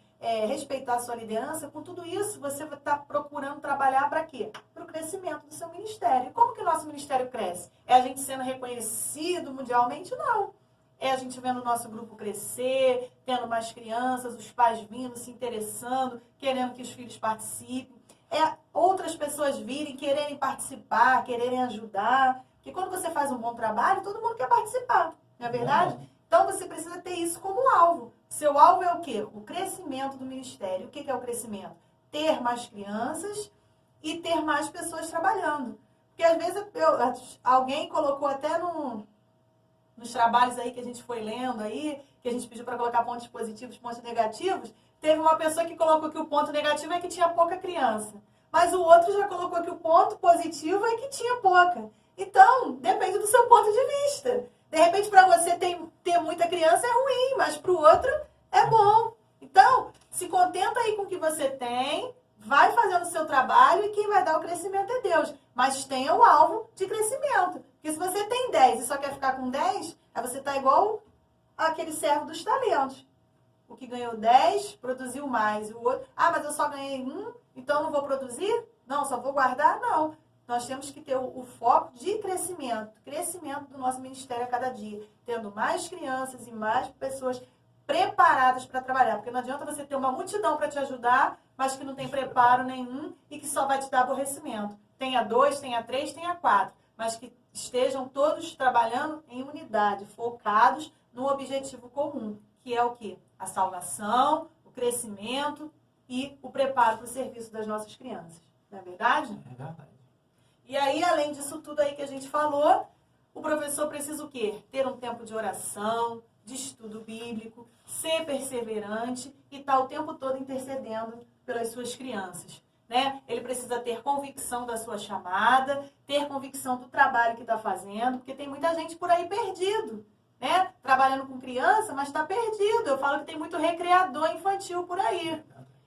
Speaker 1: respeitar a sua liderança, com tudo isso você vai estar procurando trabalhar para quê? Para o crescimento do seu ministério. E como que o nosso ministério cresce? É a gente sendo reconhecido mundialmente? Não. É a gente vendo o nosso grupo crescer, tendo mais crianças, os pais vindo, se interessando, querendo que os filhos participem. É outras pessoas virem, quererem participar, quererem ajudar. Porque quando você faz um bom trabalho, todo mundo quer participar, não é verdade? Então você precisa ter isso como alvo. Seu alvo é o quê? O crescimento do ministério. O que é o crescimento? Ter mais crianças e ter mais pessoas trabalhando. Porque às vezes alguém colocou até nos trabalhos aí que a gente foi lendo aí, que a gente pediu para colocar pontos positivos, pontos negativos, teve uma pessoa que colocou que o ponto negativo é que tinha pouca criança. Mas o outro já colocou que o ponto positivo é que tinha pouca. Então, depende do seu ponto de vista. De repente, para você ter muita criança é ruim, mas para o outro é bom. Então, se contenta aí com o que você tem, vai fazendo o seu trabalho e quem vai dar o crescimento é Deus. Mas tenha o alvo de crescimento. Porque se você tem 10 e só quer ficar com 10, aí você está igual aquele servo dos talentos. o que ganhou 10 produziu mais. E o outro, mas eu só ganhei 1, então eu não vou produzir? Não, só vou guardar? Não. Nós temos que ter o foco de crescimento do nosso ministério a cada dia, tendo mais crianças e mais pessoas preparadas para trabalhar. Porque não adianta você ter uma multidão para te ajudar, mas que não tem preparo nenhum e que só vai te dar aborrecimento. Tenha 2, tenha 3, tenha 4, mas que estejam todos trabalhando em unidade, focados no objetivo comum, que é o quê? A salvação, o crescimento e o preparo para o serviço das nossas crianças. Não é verdade?
Speaker 2: É verdade.
Speaker 1: E aí, além disso tudo aí que a gente falou, o professor precisa o quê? Ter um tempo de oração, de estudo bíblico, ser perseverante e estar o tempo todo intercedendo pelas suas crianças. Né? Ele precisa ter convicção da sua chamada, ter convicção do trabalho que está fazendo, porque tem muita gente por aí perdido, né? Trabalhando com criança, mas está perdido. Eu falo que tem muito recreador infantil por aí.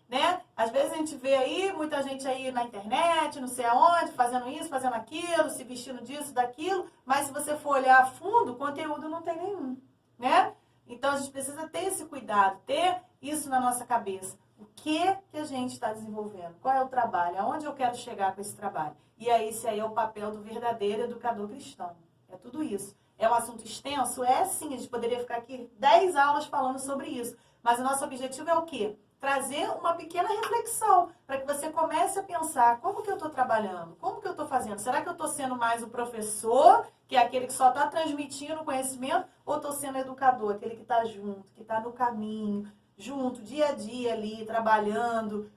Speaker 1: Né? Às vezes a gente vê aí, muita gente aí na internet, não sei aonde, fazendo isso, fazendo aquilo, se vestindo disso, daquilo, mas se você for olhar a fundo, o conteúdo não tem nenhum, né? Então a gente precisa ter esse cuidado, ter isso na nossa cabeça. O que a gente está desenvolvendo? Qual é o trabalho? Aonde eu quero chegar com esse trabalho? E aí, esse aí é o papel do verdadeiro educador cristão. É tudo isso. É um assunto extenso? É sim, a gente poderia ficar aqui 10 aulas falando sobre isso. Mas o nosso objetivo é o quê? Trazer uma pequena reflexão, para que você comece a pensar, como que eu estou trabalhando? Como que eu estou fazendo? Será que eu estou sendo mais o professor, que é aquele que só está transmitindo o conhecimento, ou estou sendo educador, aquele que está junto, que está no caminho, junto, dia a dia ali, trabalhando,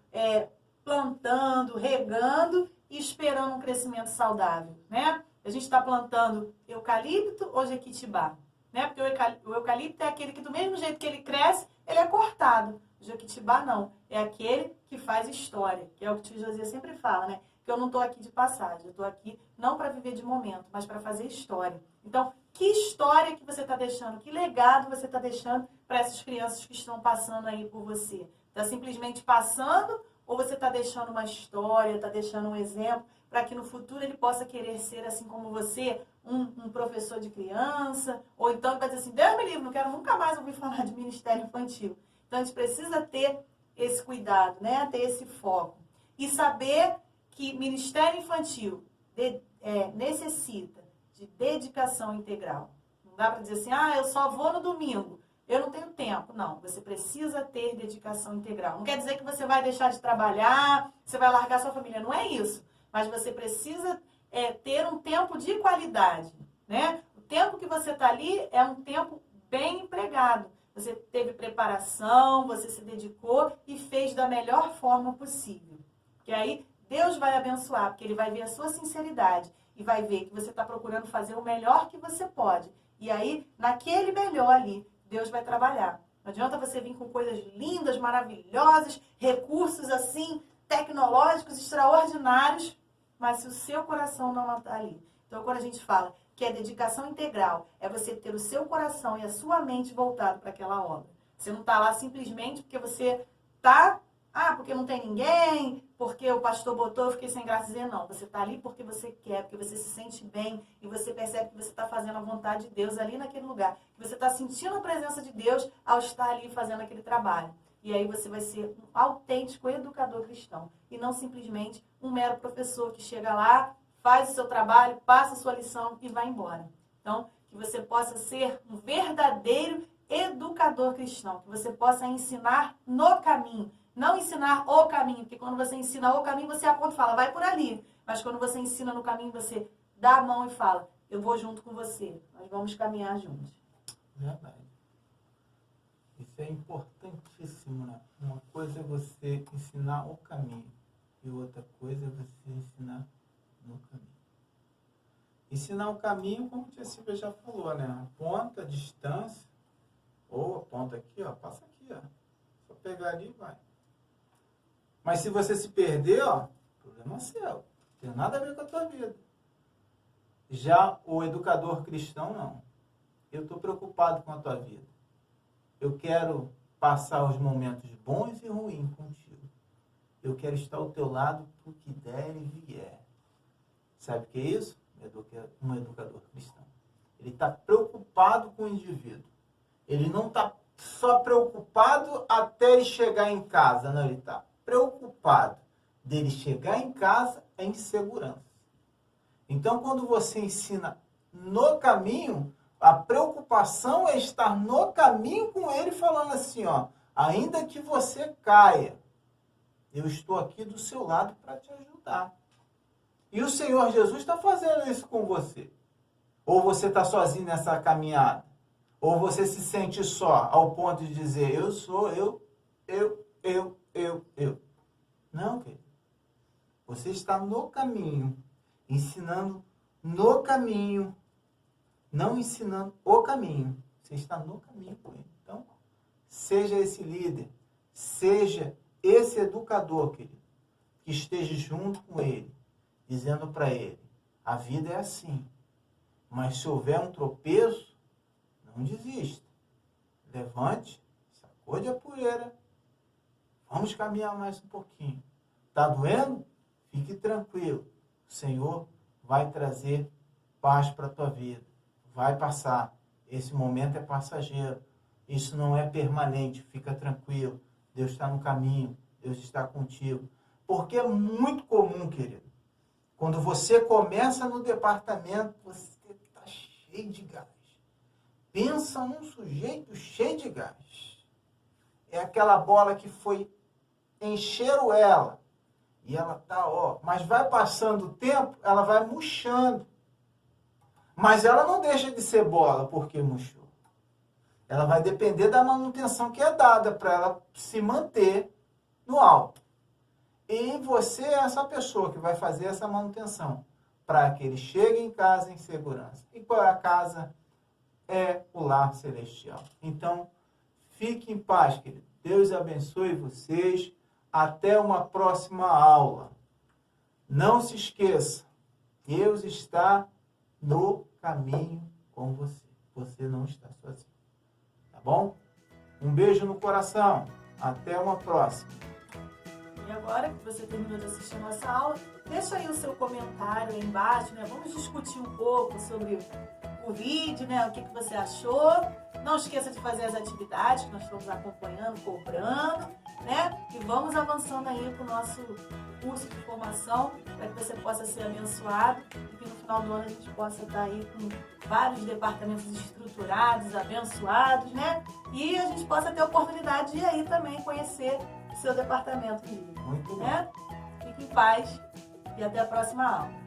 Speaker 1: plantando, regando e esperando um crescimento saudável, né? A gente está plantando eucalipto ou jequitibá, né? Porque o eucalipto é aquele que do mesmo jeito que ele cresce, ele é cortado. O jequitibá não, é aquele que faz história, que é o que o tio Josias sempre fala, né? Que eu não estou aqui de passagem, eu estou aqui não para viver de momento, mas para fazer história. Então, que história que você está deixando, que legado você está deixando para essas crianças que estão passando aí por você? Está simplesmente passando ou você está deixando uma história, está deixando um exemplo para que no futuro ele possa querer ser, assim como você, um professor de criança? Ou então ele vai dizer assim, Deus me livre, não quero nunca mais ouvir falar de ministério infantil. Então, a gente precisa ter esse cuidado, né? Ter esse foco. E saber que ministério infantil necessita de dedicação integral. Não dá para dizer assim, eu só vou no domingo, eu não tenho tempo. Não, você precisa ter dedicação integral. Não quer dizer que você vai deixar de trabalhar, você vai largar sua família. Não é isso. Mas você precisa ter um tempo de qualidade, né? O tempo que você está ali é um tempo bem empregado. Você teve preparação, você se dedicou e fez da melhor forma possível. Porque aí Deus vai abençoar, porque Ele vai ver a sua sinceridade e vai ver que você está procurando fazer o melhor que você pode. E aí, naquele melhor ali, Deus vai trabalhar. Não adianta você vir com coisas lindas, maravilhosas, recursos assim, tecnológicos, extraordinários, mas se o seu coração não está ali. Então, quando a gente fala que é dedicação integral, é você ter o seu coração e a sua mente voltado para aquela obra. Você não está lá simplesmente porque você está, porque não tem ninguém, porque o pastor botou, eu fiquei sem graça de dizer não. Você está ali porque você quer, porque você se sente bem e você percebe que você está fazendo a vontade de Deus ali naquele lugar. Que você está sentindo a presença de Deus ao estar ali fazendo aquele trabalho. E aí você vai ser um autêntico educador cristão e não simplesmente um mero professor que chega lá, faz o seu trabalho, passa a sua lição e vai embora. Então, que você possa ser um verdadeiro educador cristão, que você possa ensinar no caminho, não ensinar o caminho, porque quando você ensina o caminho, você aponta e fala, vai por ali. Mas quando você ensina no caminho, você dá a mão e fala, eu vou junto com você, nós vamos caminhar juntos.
Speaker 2: Verdade. Isso é importantíssimo, né? Uma coisa é você ensinar o caminho e outra coisa é você ensinar no caminho. Ensinar o caminho, como a tia Silvia já falou, né? Aponta a distância, ou aponta aqui, passa aqui, Só pegar ali e vai. Mas se você se perder, problema seu. Não tem nada a ver com a tua vida. Já o educador cristão, não. Eu estou preocupado com a tua vida. Eu quero passar os momentos bons e ruins contigo. Eu quero estar ao teu lado pro que der e vier. Sabe o que é isso? Um educador cristão. Ele está preocupado com o indivíduo. Ele não está só preocupado até ele chegar em casa. Não, ele está preocupado dele chegar em casa em segurança. Então, quando você ensina no caminho, a preocupação é estar no caminho com ele, falando assim, ó, ainda que você caia, eu estou aqui do seu lado para te ajudar. E o Senhor Jesus está fazendo isso com você. Ou você está sozinho nessa caminhada. Ou você se sente só, ao ponto de dizer, eu sou, eu. Não, querido. Você está no caminho, ensinando no caminho, não ensinando o caminho. Você está no caminho com ele. Então, seja esse líder, seja esse educador, querido, que esteja junto com ele, dizendo para ele, a vida é assim, mas se houver um tropeço, não desista. Levante, sacode a poeira, vamos caminhar mais um pouquinho. Está doendo? Fique tranquilo. O Senhor vai trazer paz para a tua vida. Vai passar. Esse momento é passageiro. Isso não é permanente. Fica tranquilo. Deus está no caminho. Deus está contigo. Porque é muito comum, querido. Quando você começa no departamento, você está cheio de gás. Pensa num sujeito cheio de gás. É aquela bola que foi encheram ela. E ela tá, ó, mas vai passando o tempo, ela vai murchando. Mas ela não deixa de ser bola porque murchou. Ela vai depender da manutenção que é dada para ela se manter no alto. E você é essa pessoa que vai fazer essa manutenção para que ele chegue em casa em segurança. E qual é a casa? É o lar celestial. Então, fique em paz, querido. Deus abençoe vocês. Até uma próxima aula. Não se esqueça, Deus está no caminho com você. Você não está sozinho. Tá bom? Um beijo no coração. Até uma próxima.
Speaker 1: E agora que você terminou de assistir a nossa aula, deixa aí o seu comentário aí embaixo, né? Vamos discutir um pouco sobre o vídeo, né? O que você achou. Não esqueça de fazer as atividades que nós estamos acompanhando, cobrando, né? E vamos avançando aí com o nosso curso de formação para que você possa ser abençoado e que no final do ano a gente possa estar aí com vários departamentos estruturados, abençoados, né? E a gente possa ter a oportunidade de ir aí também conhecer o seu departamento,
Speaker 2: Muito bom.
Speaker 1: né? Fique em paz e até a próxima aula.